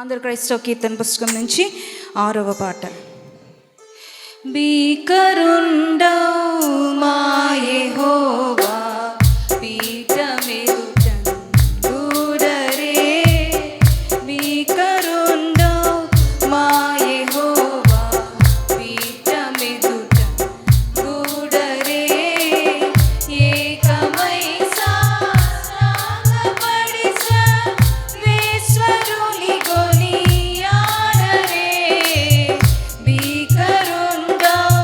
ఆంధ్ర క్రైస్తవ కీర్తన పుస్తకం నుంచి 6వ పాట. భీకరుండవు మా యెహోవా పీఠమెదుటన్ గూడరే, భీకరుండవు మా యెహోవా పీఠమెదుటన్ గూడరే, ఏకమై సాష్టాంగపడి సర్వేశ్వరుని కొనియాడరే, భీకరుండవు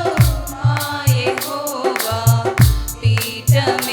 మా యెహోవా పీఠమెదుటన్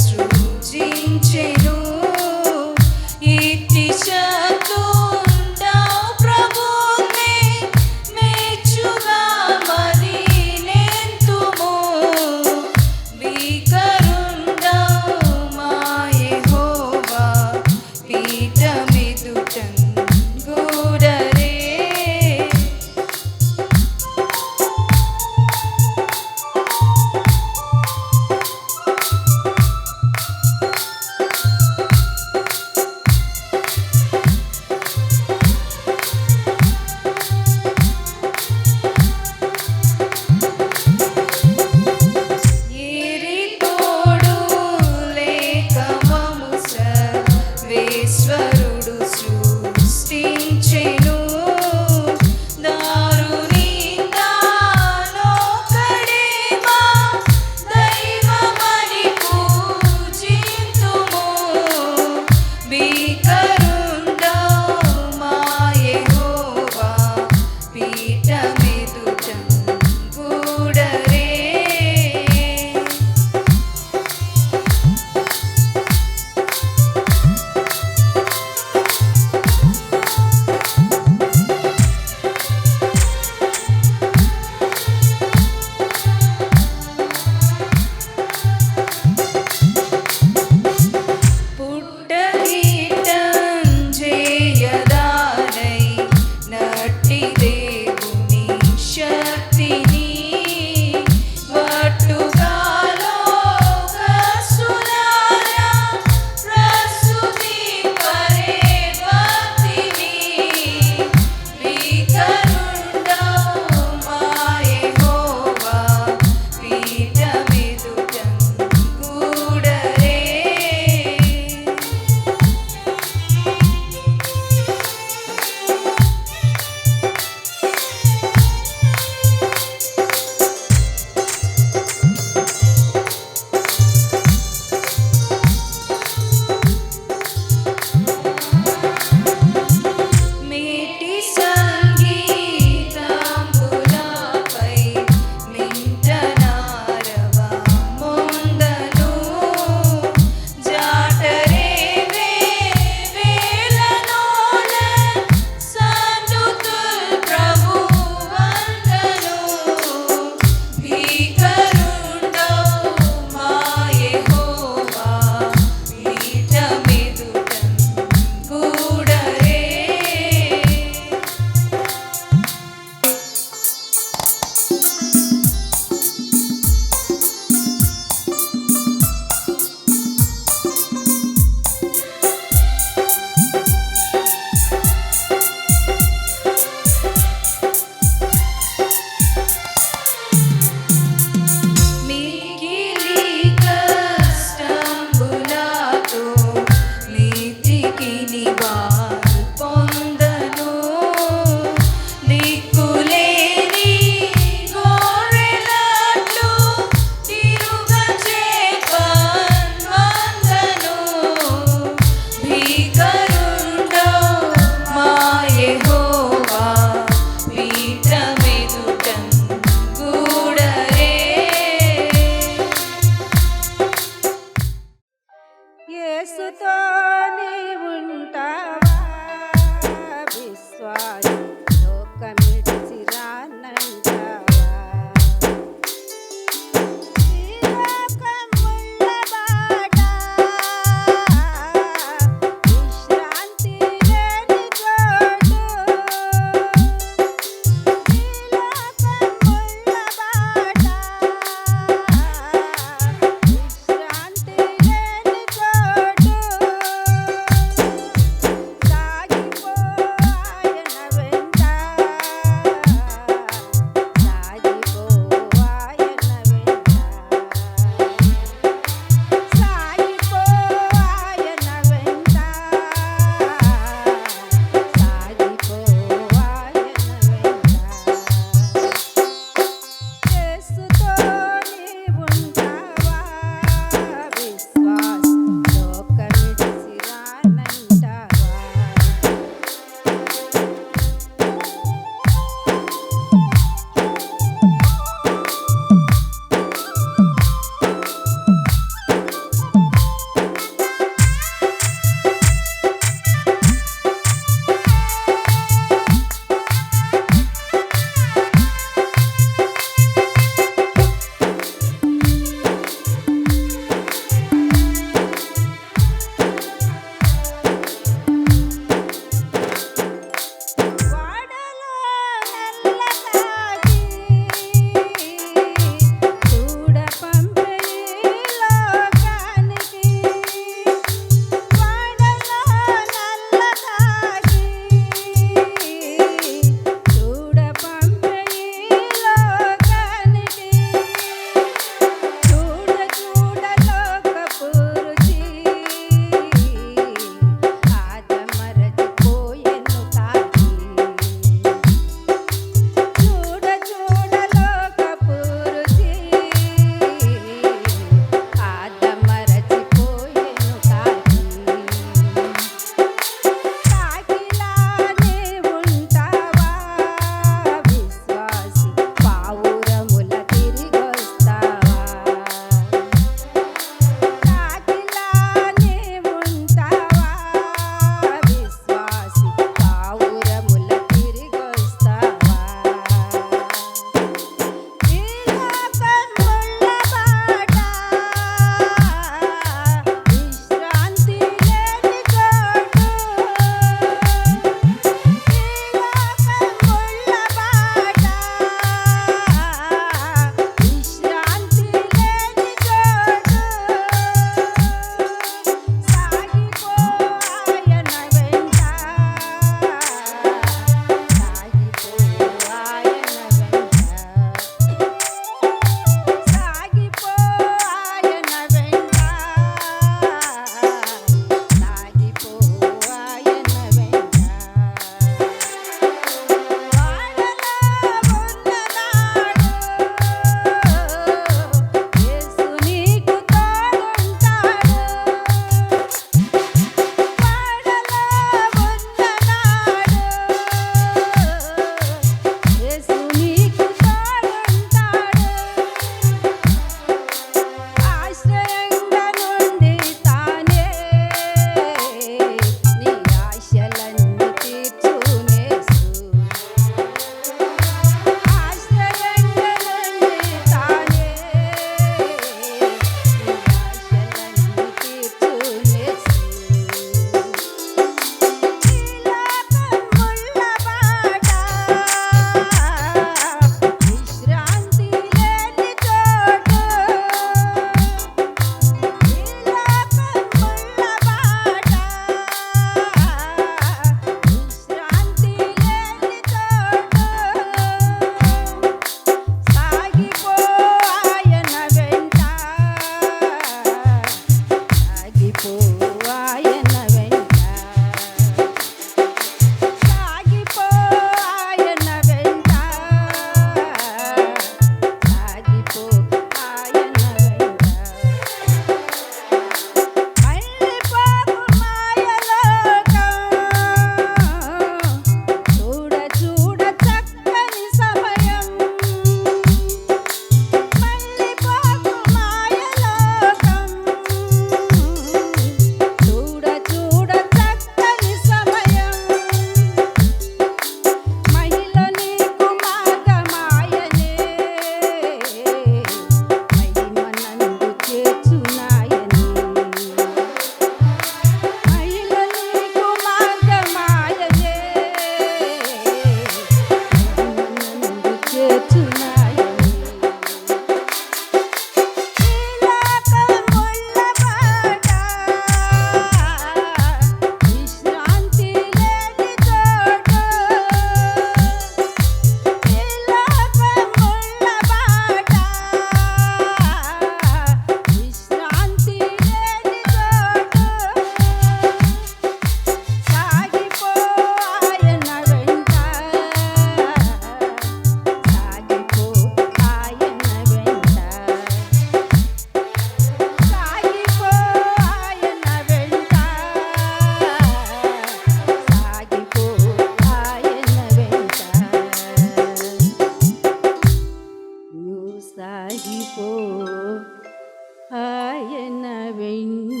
ఆయన వెంట.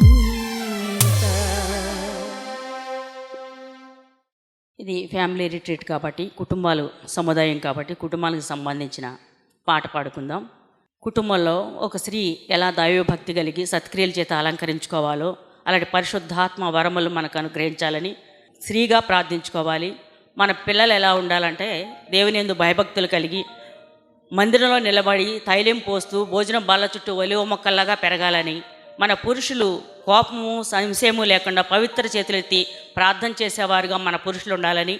ఇది ఫ్యామిలీ రిట్రీట్ కాబట్టి కుటుంబాలు సముదాయం కాబట్టి కుటుంబాలకు సంబంధించిన పాట పాడుకుందాం. కుటుంబంలో ఒక స్త్రీ ఎలా దైవభక్తి కలిగి సత్క్రియల చేత అలంకరించుకోవాలో అలాంటి పరిశుద్ధాత్మ వరములు మనకు అనుగ్రహించాలని స్త్రీగా ప్రార్థించుకోవాలి. మన పిల్లలు ఎలా ఉండాలంటే దేవుని యందు భయభక్తులు కలిగి మందిరంలో నిలబడి తైలం పోస్తూ భోజనం బాల చుట్టూ ఒలివ మొక్కల్లాగా పెరగాలని, మన పురుషులు కోపము సంశయము లేకుండా పవిత్ర చేతులెత్తి ప్రార్థన చేసేవారుగా మన పురుషులు ఉండాలని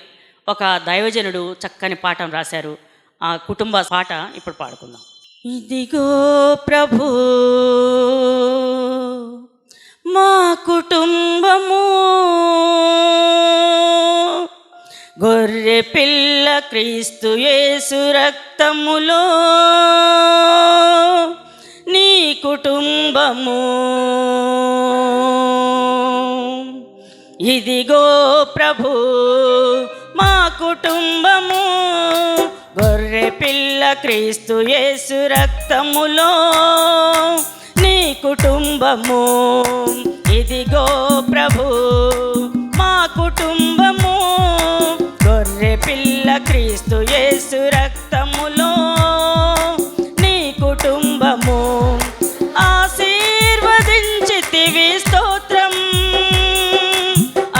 ఒక దైవజనుడు చక్కని పాఠం రాశారు. ఆ కుటుంబ పాట ఇప్పుడు పాడుకుందాం. ఇదిగో ప్రభు మా కుటుంబము, గొర్రె పిల్ల క్రీస్తు యేసు రక్తములో నీ కుటుంబము. ఇదిగో ప్రభు మా కుటుంబము, గొర్రె పిల్ల క్రీస్తు యేసు రక్తములో నీ కుటుంబము. ఇదిగో ప్రభు మా కుటుంబము, గొర్రె పిల్ల క్రీస్తు యేసు రక్తములో నీ కుటుంబము. ఆశీర్వదించితివి స్తోత్రం,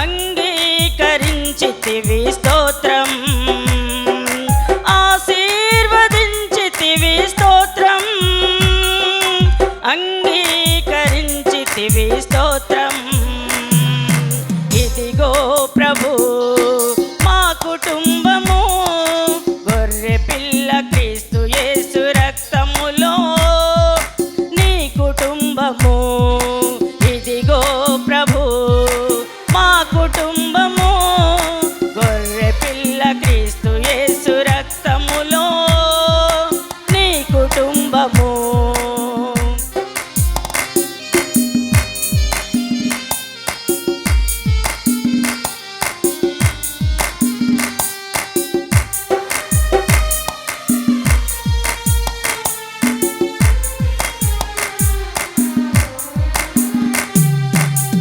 అంగీకరించితివి స్తోత్రం, ఆశీర్వదించితివి స్తోత్రం, అంగీకరించితివి స్తోత్రం. ఇదిగో ప్రభు మా కుటుంబము, గొర్రె పిల్ల క్రీస్తు యేసు రక్తములో నీ కుటుంబము. ఇదిగో ప్రభు మా కుటుంబము, గొర్రె పిల్ల క్రీస్తు యేసు రక్తములో నీ కుటుంబము.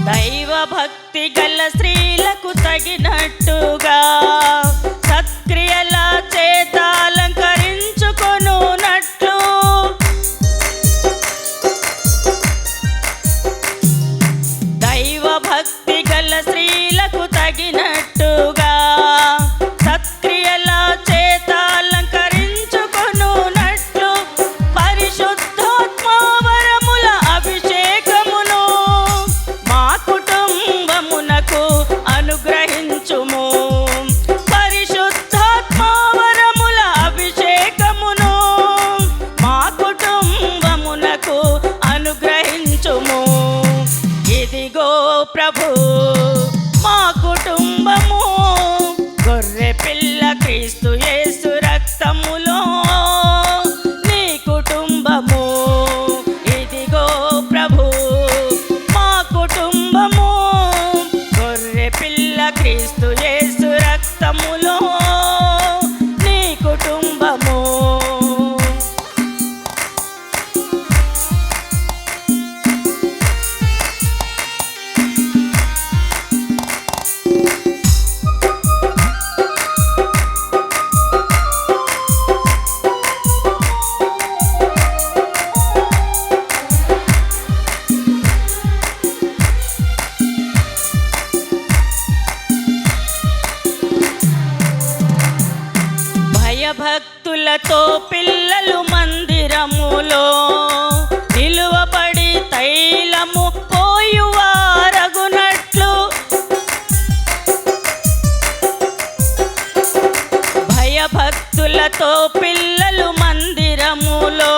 దైవభక్తి గల స్త్రీలకు తగినట్టుగా సత్క్రియల చేత అలంకరించుకొనున్నట్లు, దైవభక్తి గల స్త్రీలకు తగినట్టుగా సత్క్రియల చేత అలంకరించుకొనున్నట్లు పరిశుద్ధాత్మ వరముల అభిషేకమును మా కుటుంబమునకు అనుగ్రహించుము. పరిశుద్ధాత్మ వరముల అభిషేకమును మా కుటుంబమునకు అనుగ్రహించుము. ఇదిగో ప్రభు మా కుటుంబము, గొర్రె పిల్ల క్రీస్తు యేసు రక్తములో నీ కుటుంబము. ఇదిగో ప్రభు మా కుటుంబము, గొర్రె పిల్ల క్రీస్తు యేసు రక్తములో నీ కుటుంబము. భయభక్తులతో పిల్లలు మందిరములో నిలువబడి తైలము పోయువారగునట్లు, భయభక్తులతో పిల్లలు మందిరములో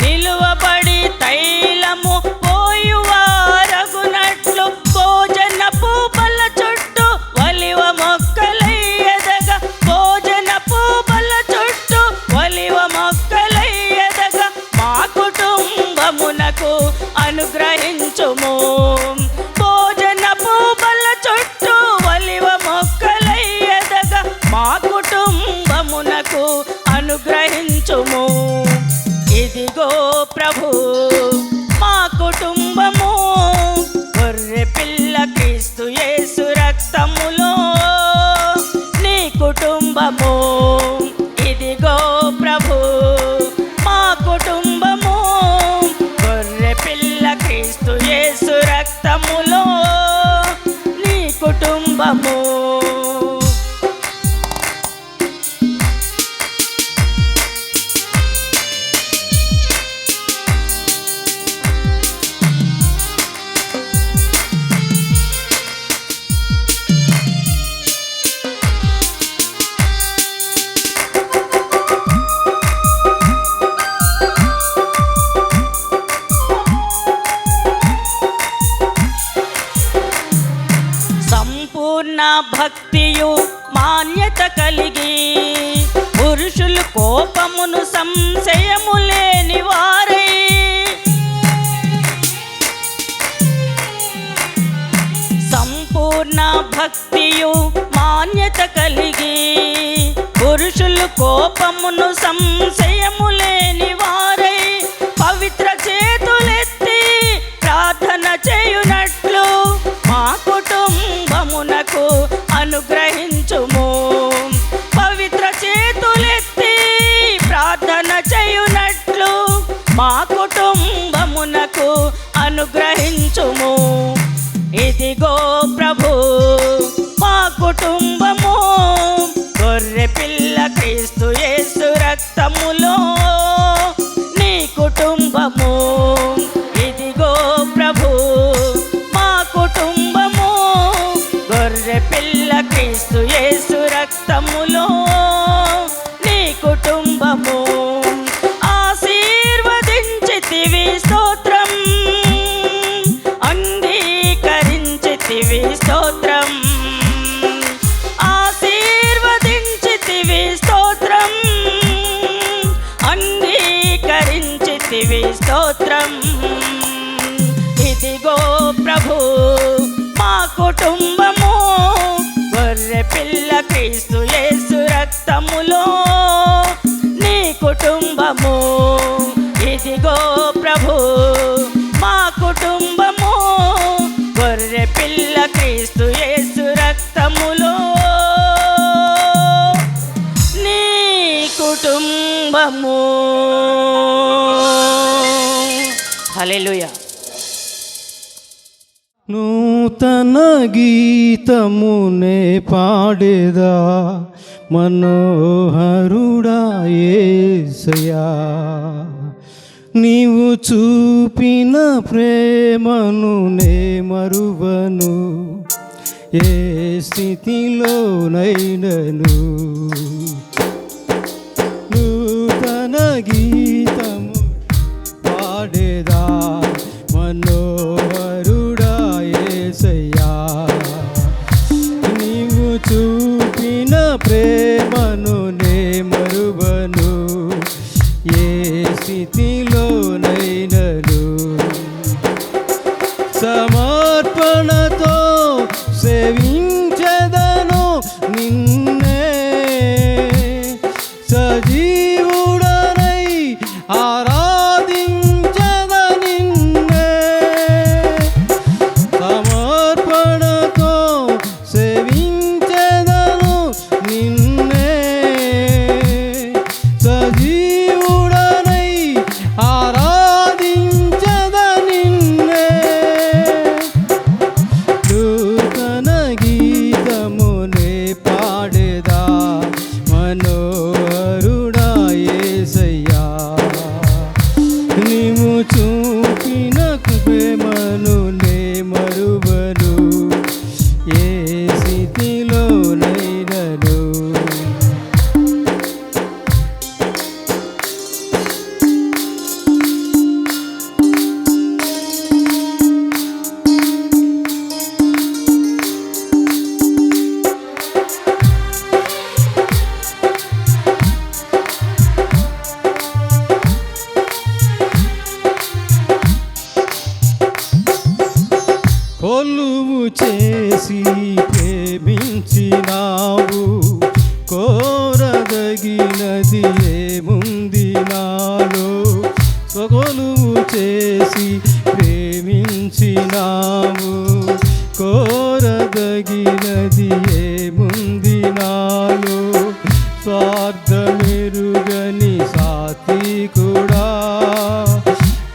నిలువబడి తైలము పోయువారగునట్లు భోజనపు బల్ల చుట్టూ ఒలివ మొక్కలై ఎదగా, భోజనపు బల్ల చుట్టూ ఒలివ మొక్కలై ఎదగా మా కుటుంబమునకు అనుగ్రహించుము. భోజనపు బల్ల చుట్టూ ఒలివ మొక్కలై ఎదగా మా కుటుంబమునకు అనుగ్రహించుము. ఇదిగో ప్రభు మా కుటుంబము గొర్రె పిల్ల క్రీస్తు యేసు రక్తములో నీ కుటుంబము ఇదిగో ప్రభు మా కుటుంబము గొర్రె పిల్ల క్రీస్తు యేసు రక్తములో నీ కుటుంబము. సంపూర్ణ భక్తియు మాన్యత కలిగి పురుషులు కోపమును సంశయము లేని వారై సంపూర్ణ భక్తియు మాన్యత కలిగి పురుషులు కోపమును సంశయము లేని వారై పవిత్ర చేతులెత్తి ప్రార్థన చేయునట్లు మా కుటుంబమునకు అనుగ్రహించుము. పవిత్ర చేతులెత్తి ప్రార్థన చేయునట్లు మా కుటుంబమునకు అనుగ్రహించుము. ఇదిగో ప్రభు మా కుటుంబము గొర్రె పిల్ల క్రీస్తు యేసు రక్తములో నీ కుటుంబము. ఇదిగో ప్రభు మా కుటుంబము గొర్రె పిల్ల క్రీస్తు యేసు రక్తములో నీ కుటుంబము. ఆశీర్వదించితివి స్తోత్రం అంగీకరించితివి స్తోత్రం ఆశీర్వదించితివి స్తోత్రం అంగీకరించితివి స్తోత్రం. ఇదిగో ప్రభు మా కుటుంబము గొర్రె పిల్ల క్రీస్తు యేసు రక్తములో నీ కుటుంబము. ఇదిగో ప్రభు మా కుటుంబము గొర్రె పిల్ల క్రీస్తు యేసు రక్తములో నీ కుటుంబము. హల్లెలూయా. నూతన గీతమునే పాడేదా మనోహరుడా యేసయ్యా, నీవు చూపిన ప్రేమను నే మరువను ఏ స్థితిలోనైనను. నూతన గీతము పాడేదా మనోహరుడా యేసయ్యా, నీవు చూపిన ప్రేమను నే మరువను ఏ స్థితిలోనైనను. సమర్పణతో సేవించెదను నిన్నే, సజీవుడనై ఆరాధించెద నిన్నే. సమర్పణతో సేవించెదను నిన్నే, సజీవుడనై ఆరాధించెద నిన్నే. నూతన గీతమునే పాడేదా మనోహరుడా యేసయ్యా, నీవు చూపిన ప్రేమను నే మరువను ఏ స్థితిలోనైనను. కొలువు చేసి ప్రేమించినావు, కోరదగినది ఏముంది నాలో. కొలువు చేసి ప్రేమించినావు. కోరదగినది ఏముంది నాలో, స్వార్థమెరుగని సాత్వికుడా,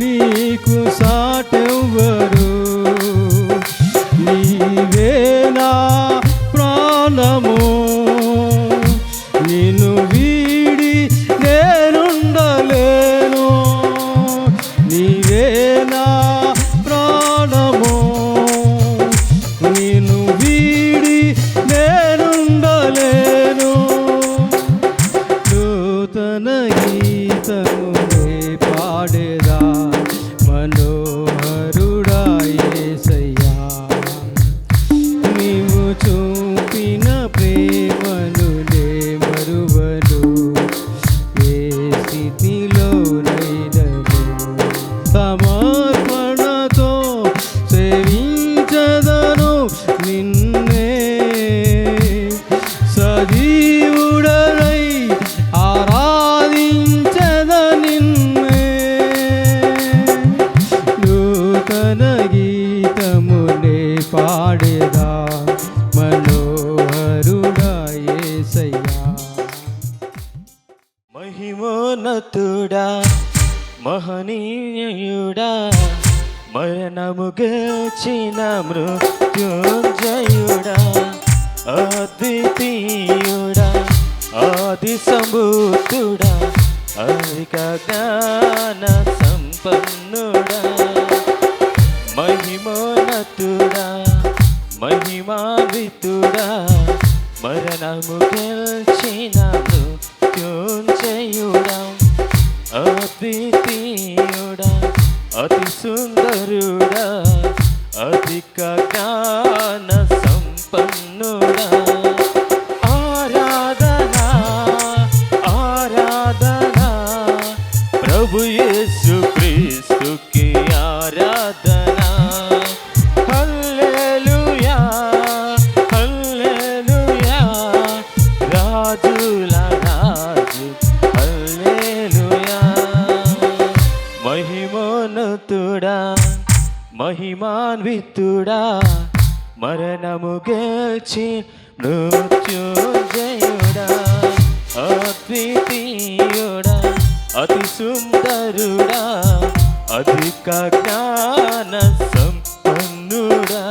నీకు సాటెవ్వరు. నీవే నా ప్రాణము, నిన్ను వీడి నేనుండలేను. నీవే నా ప్రాణము, నిన్ను వీడి నేనుండలేను. నూతన గీతమునే పాడేదా మనోహరుడా యేసయ్యా. నీవు చూపిన ప్రేమను నే మరువను, ఏ స్థితిలోనైనను. సమర్పణతో సేవించదను నిన్నే, సజీవుడనై ఆరాధించద నిన్నే. నూతన గీతమునే పాడేదా మనోహరుడా యేసయ్యా. మహిమోన్నతుడా మహనీయుడా, మరణము గెలిచిన మృత్యుంజయుడా, అద్వితీయుడా, ఆది సంభూతుడా, అధిక జ్ఞాన సంపన్నుడా. మహిమోన్నతుడా మహిమాన్వితుడా, మరణము గెలిచిన మృత్యుంజయుడా, అద్వితీయుడా, అతి సుందరుడా, అధిక జ్ఞాన సంపన్నుడా. ఆరాధనా ఆరాధనా ప్రభు యేసు క్రీస్తుకి ఆరాధనా. హల్లెలూయా హల్లెలూయా, రాజుల రాజు హల్లెలూయా. మహిమోన్నతుడా మహిమాన్వితుడా, మరణము గెలిచి మృత్యుంజయుడా, అద్వితీయుడా, అతి సుందరుడా, అధిక జ్ఞాన సంపన్నుడా.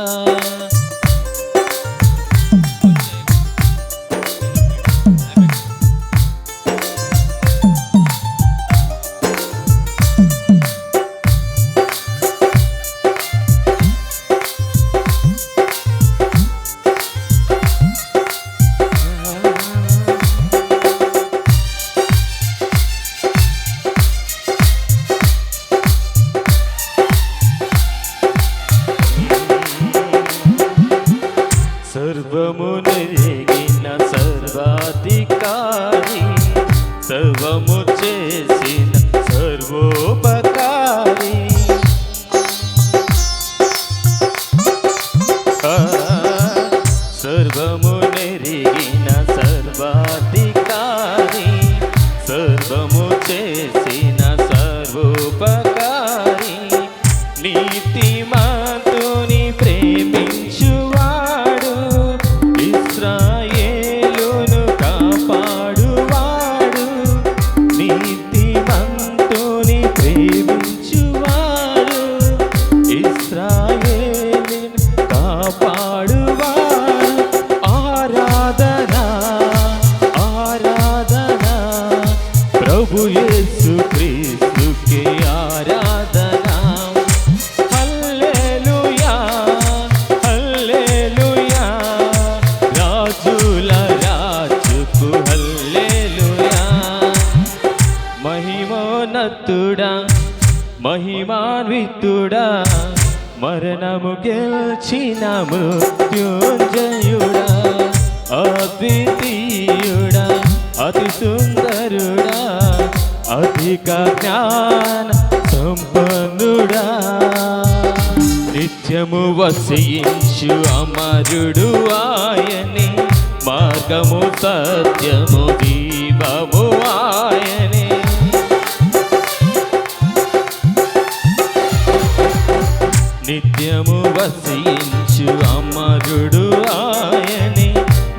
సర్వము నెరిగిన సర్వాధికారి, సర్వము చేసిన సర్వోపకారి. సర్వము నెరిగిన సర్వాధికారి, సర్వము చేసిన సర్వోపకారి. నీతిమంతుని ప్రేమించువాడు, ఇశ్రాయేలును కాపాడువాడు. నీతిమంతుని ప్రేమించువాడు, ఇశ్రాయేలును కాపాడువాడు. ఆరాధనా ఆరాధనా ప్రభు యేసు క్రీస్తుకి ఆరాధనా. హల్లెలూయా హల్లెలూయా, రాజుల రాజుకు హల్లెలూయా. మహిమోన్నతుడా మహిమాన్వితుడా, మరణము గెలిచిన మృత్యుంజయుడా, అద్వితీయుడా, అతి సుందరుడా, అధిక జ్ఞాన సంపన్నుడా. నిత్యము వసించు అమరుడు ఆయనే, మార్గము సత్యము దీపము ఆయనే. నిత్యము వసించు అమరుడు ఆయనే,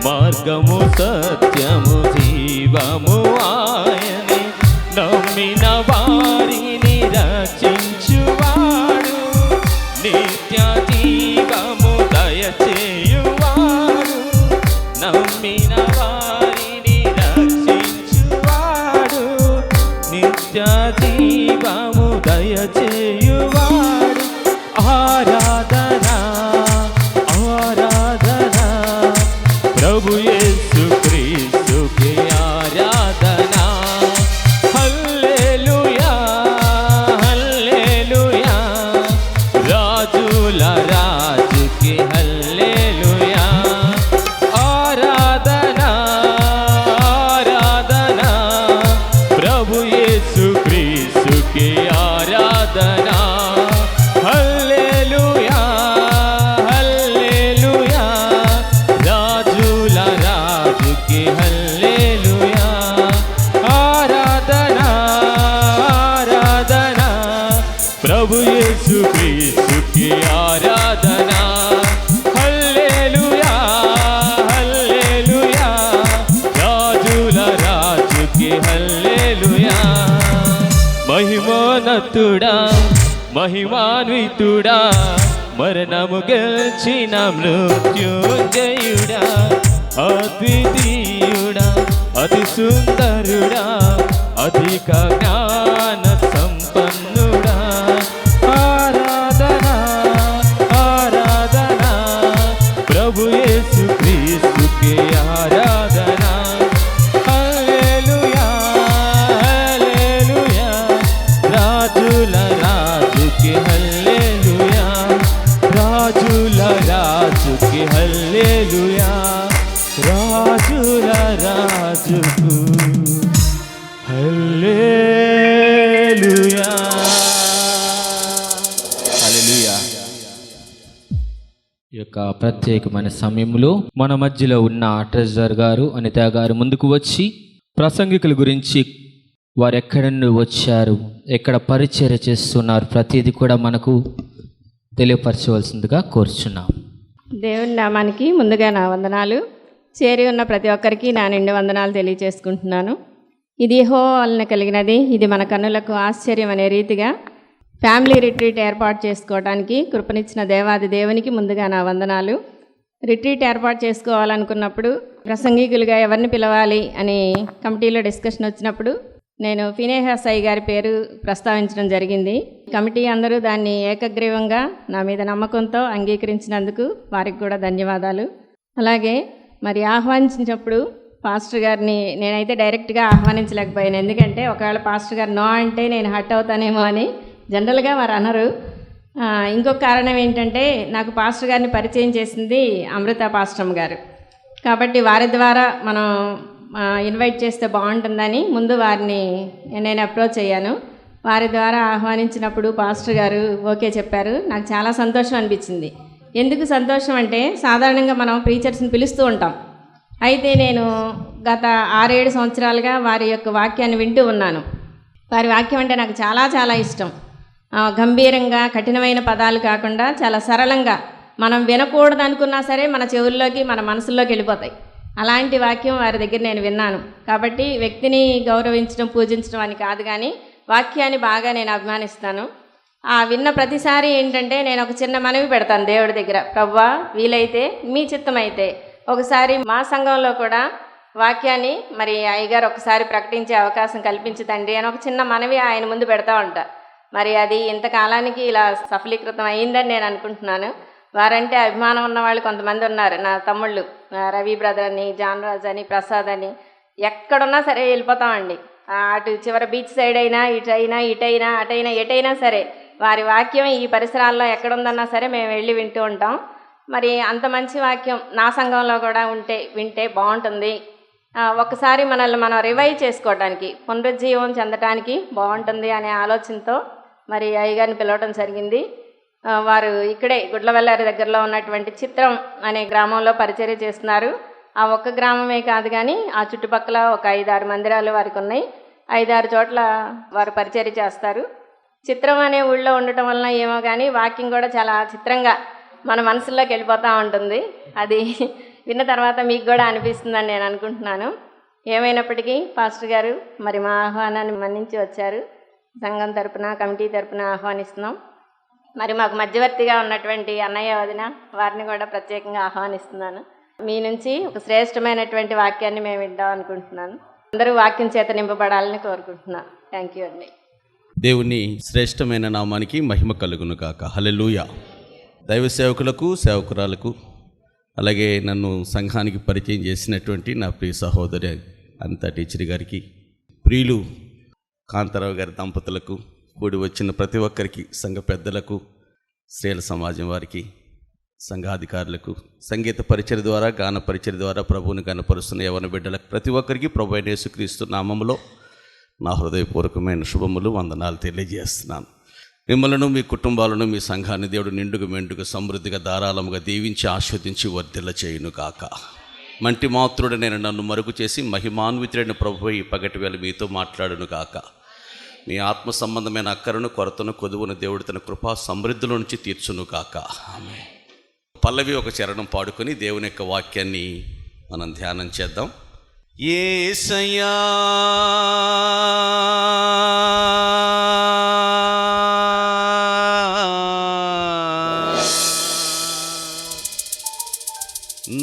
మార్గము సత్యము జీవము ఆయనే, నమ్మిన వారిని రక్షించువాడు, నిత్య జీవము దయచేయువాడు, నమ్మిన వారిని రక్షించువాడు, నిత్య జీవము దయచేయువాడు. ఆరాధనా ఆరాధనా ప్రభు యేసు క్రీస్తుకే ఆరాధనా. హల్లెలూయా హల్లెలూయా రాజుల రాజుకే హల్లెలూయా. ఆరాధనా ఆరాధనా ప్రభు యేసు క్రీస్తుకే ఆరాధనా. హల్లెలూయా హల్లెలూయా రాజుల రాజుకే హల్లెలూయా. ఆరాధనా ఆరాధనా ప్రభు యేసు క్రీస్తుకే ఆరాధనా. హల్లెలూయా హల్లెలూయా రాజుల రాజుకే హల్లెలూయా. మహిమోన్నతుడా మహిమాన్వితుడా మరణము గెలిచిన మృత్యుంజయుడా, అద్వితీయుడా అతి సుందరుడా అధిక జ్ఞాన సంపన్నుడా. ఆరాధనా ఆరాధనా ప్రభు యేసు క్రీస్తుకే ఆరాధనా. హల్లెలూయా హల్లెలూయా రాజుల రాజుకి హల్లెలూయా, రాజుల రాజుకి హల్లెలూయా, రాజుల రాజుకు హల్లెలూయా. హల్లెలూయా. ఈ యొక్క ప్రత్యేకమైన సమయంలో మన మధ్యలో ఉన్న ట్రెజరర్ గారు అనిత గారు ముందుకు వచ్చి ప్రసంగికుల గురించి, వారు ఎక్కడి నుండి వచ్చారు, ఎక్కడ పరిచర్య చేస్తున్నారు, ప్రతిదీ కూడా మనకు తెలియపరచవలసిందిగా కోరుచున్నాం. దేవుని నామానికి ముందుగా నా వందనాలు. చేరి ఉన్న ప్రతి ఒక్కరికి నా నిండు వందనాలు తెలియచేసుకుంటున్నాను. ఇది యెహోవా వలన కలిగినది, ఇది మన కన్నులకు ఆశ్చర్యం అనే రీతిగా ఫ్యామిలీ రిట్రీట్ ఏర్పాటు చేసుకోవడానికి కృపనిచ్చిన దేవాది దేవునికి ముందుగా నా వందనాలు. రిట్రీట్ ఏర్పాటు చేసుకోవాలనుకున్నప్పుడు ప్రసంగికులుగా ఎవరిని పిలవాలి అని కమిటీలో డిస్కషన్ వచ్చినప్పుడు నేను ఫినేహాస్ అయ్య గారి పేరు ప్రస్తావించడం జరిగింది. కమిటీ అందరూ దాన్ని ఏకగ్రీవంగా నా మీద నమ్మకంతో అంగీకరించినందుకు వారికి కూడా ధన్యవాదాలు. అలాగే మరి ఆహ్వానించినప్పుడు పాస్టర్ గారిని నేనైతే డైరెక్ట్గా ఆహ్వానించలేకపోయాను, ఎందుకంటే ఒకవేళ పాస్టర్ గారు నో అంటే నేను హర్ట్ అవుతానేమో అని జనరల్గా వారు అనరు. ఇంకొక కారణం ఏంటంటే నాకు పాస్టర్ గారిని పరిచయం చేసింది అమృత పాస్టమ్ గారు, కాబట్టి వారి ద్వారా మనం ఇన్వైట్ చేస్తే బాగుంటుందని ముందు వారిని నేను అప్రోచ్ అయ్యాను. వారి ద్వారా ఆహ్వానించినప్పుడు పాస్టర్ గారు ఓకే చెప్పారు. నాకు చాలా సంతోషం అనిపించింది. ఎందుకు సంతోషం అంటే సాధారణంగా మనం ప్రీచర్స్ని పిలుస్తూ ఉంటాం. అయితే నేను గత 6-7 సంవత్సరాలుగా వారి యొక్క వాక్యాన్ని వింటూ ఉన్నాను. వారి వాక్యం అంటే నాకు చాలా చాలా ఇష్టం. గంభీరంగా కఠినమైన పదాలు కాకుండా చాలా సరళంగా, మనం వినకూడదు అనుకున్నా సరే మన చెవుల్లోకి మన మనసుల్లోకి వెళ్ళిపోతాయి. అలాంటి వాక్యం వారి దగ్గర నేను విన్నాను. కాబట్టి వ్యక్తిని గౌరవించడం పూజించడం అని కాదు, కానీ వాక్యాన్ని బాగా నేను అభిమానిస్తాను. విన్న ప్రతిసారి ఏంటంటే నేను ఒక చిన్న మనవి పెడతాను దేవుడి దగ్గర, ప్రభువా వీలైతే మీ చిత్తమైతే ఒకసారి మా సంఘంలో కూడా వాక్యాన్ని మరి అయ్యగారు ఒకసారి ప్రకటించే అవకాశం కల్పించి తండ్రి అని ఒక చిన్న మనవి ఆయన ముందు పెడతా ఉంటా. మరి అది ఇంతకాలానికి ఇలా సఫలీకృతం అయిందని నేను అనుకుంటున్నాను. వారంటే అభిమానం ఉన్న వాళ్ళు కొంతమంది ఉన్నారు. నా తమ్ముళ్ళు రవి బ్రదర్ అని, జాన్ రాజ్ అని, ప్రసాద్ అని, ఎక్కడున్నా సరే వెళ్ళిపోతామండి. అటు చివరి బీచ్ సైడ్ అయినా, ఇటైనా అటైనా ఎటైనా సరే వారి వాక్యం ఈ పరిసరాల్లో ఎక్కడుందన్నా సరే మేము వెళ్ళి వింటూ ఉంటాం. మరి అంత మంచి వాక్యం నా సంఘంలో కూడా వింటే బాగుంటుంది. ఒకసారి మనల్ని మనం రివైవ్ చేసుకోవడానికి, పునరుజ్జీవం చెందడానికి బాగుంటుంది అనే ఆలోచనతో మరి అయ్యగారిని పిలవడం జరిగింది. వారు ఇక్కడే గుడ్లవెల్లారి దగ్గరలో ఉన్నటువంటి చిత్రం అనే గ్రామంలో పరిచర్య చేస్తున్నారు. ఆ ఒక్క గ్రామమే కాదు కానీ ఆ చుట్టుపక్కల ఒక 5-6 మందిరాలు వారికి ఉన్నాయి. 5-6 చోట్ల వారు పరిచర్య చేస్తారు. చిత్రం అనే ఊళ్ళో ఉండటం వలన ఏమో కానీ వాక్యం కూడా చాలా చిత్రంగా మన మనసుల్లోకి వెళ్ళిపోతూ ఉంటుంది. అది విన్న తర్వాత మీకు కూడా అనిపిస్తుందని నేను అనుకుంటున్నాను. ఏమైనప్పటికీ పాస్టర్ గారు మరి మా ఆహ్వానాన్ని మన్నించి వచ్చారు. సంఘం తరపున, కమిటీ తరపున ఆహ్వానిస్తున్నాం. మరి మాకు మధ్యవర్తిగా ఉన్నటువంటి అన్నయ్య వదిన వారిని కూడా ప్రత్యేకంగా ఆహ్వానిస్తున్నాను. మీ నుంచి ఒక శ్రేష్టమైనటువంటి వాక్యాన్ని మేము విందాం అనుకుంటున్నాను. అందరూ వాక్యం చేత నింపబడాలని కోరుకుంటున్నాను. థ్యాంక్ యూ అండి. దేవుని శ్రేష్టమైన నామానికి మహిమ కలుగును గాక. హల్లెలూయా. దైవ సేవకులకు, సేవకురాలకు, అలాగే నన్ను సంఘానికి పరిచయం చేసినటువంటి నా ప్రియ సహోదరి అనిత టీచర్ గారికి, ప్రియులు కాంతారావు గారి దంపతులకు, కూడి వచ్చిన ప్రతి ఒక్కరికి, సంఘ పెద్దలకు, స్త్రీల సమాజం వారికి, సంఘాధికారులకు, సంగీత పరిచయ ద్వారా, గాన పరిచయ ద్వారా ప్రభువుని గణపరుస్తున్న యవన బిడ్డలకు ప్రతి ఒక్కరికి ప్రభు అయిన యేసుక్రీస్తు నామములో నా హృదయపూర్వకమైన శుభములు, వందనాలు తెలియజేస్తున్నాను. మిమ్మలను, మీ కుటుంబాలను, మీ సంఘాన్ని దేవుడు నిండుగా మెండుగా సమృద్ధిగా ధారాళముగా దీవించి ఆస్వాదించి వర్ధిల్ల చేయును కాక. మంటి మాతృడనైన నన్ను మరుగు చేసి మహిమాన్వితుడైన ప్రభువు ఈ పగటి వేళ మీతో మాట్లాడును కాక. మీ ఆత్మ సంబంధమైన అక్కరను, కొరతను, కొదువును దేవుడు తన కృపా సమృద్ధిలో నుంచి తీర్చును కాక. ఆమేన్. పల్లవి ఒక చరణం పాడుకొని దేవుని యొక్క వాక్యాన్ని మనం ధ్యానం చేద్దాం. యేసయ్యా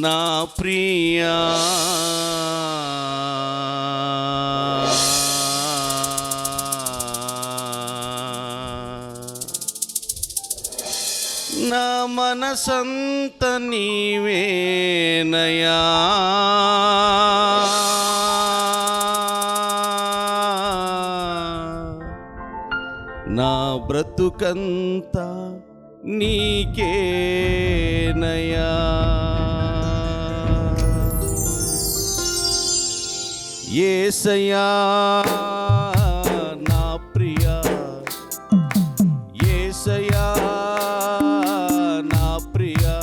నా ప్రియా నా మనసంత నీవేనయా, నా బ్రతుకంత నీకేనయా. యేసయ్యా నా ప్రియా, యేసయ్యా నా ప్రియా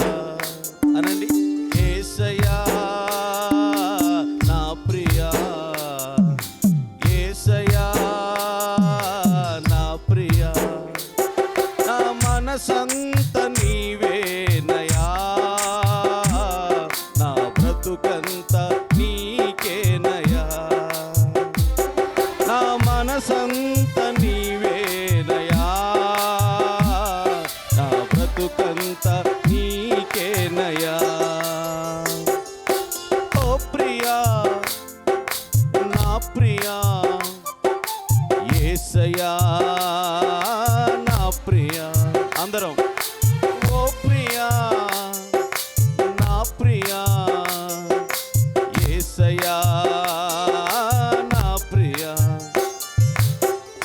అనండి. యేసయ్యా నా ప్రియా, యేసయ్యా నా ప్రియా, నా మనసంత నీవేనయా, నా బ్రతుకంత నీకేనయా, నా మనసంత నీవేనయా, నా బ్రతుకంత నీకేనయా. ఓ ప్రియా నా ప్రియా, యేసయ్యా నా ప్రియా. అందరం ఓ ప్రియా నా ప్రియా, యేసయ్యా నా ప్రియా,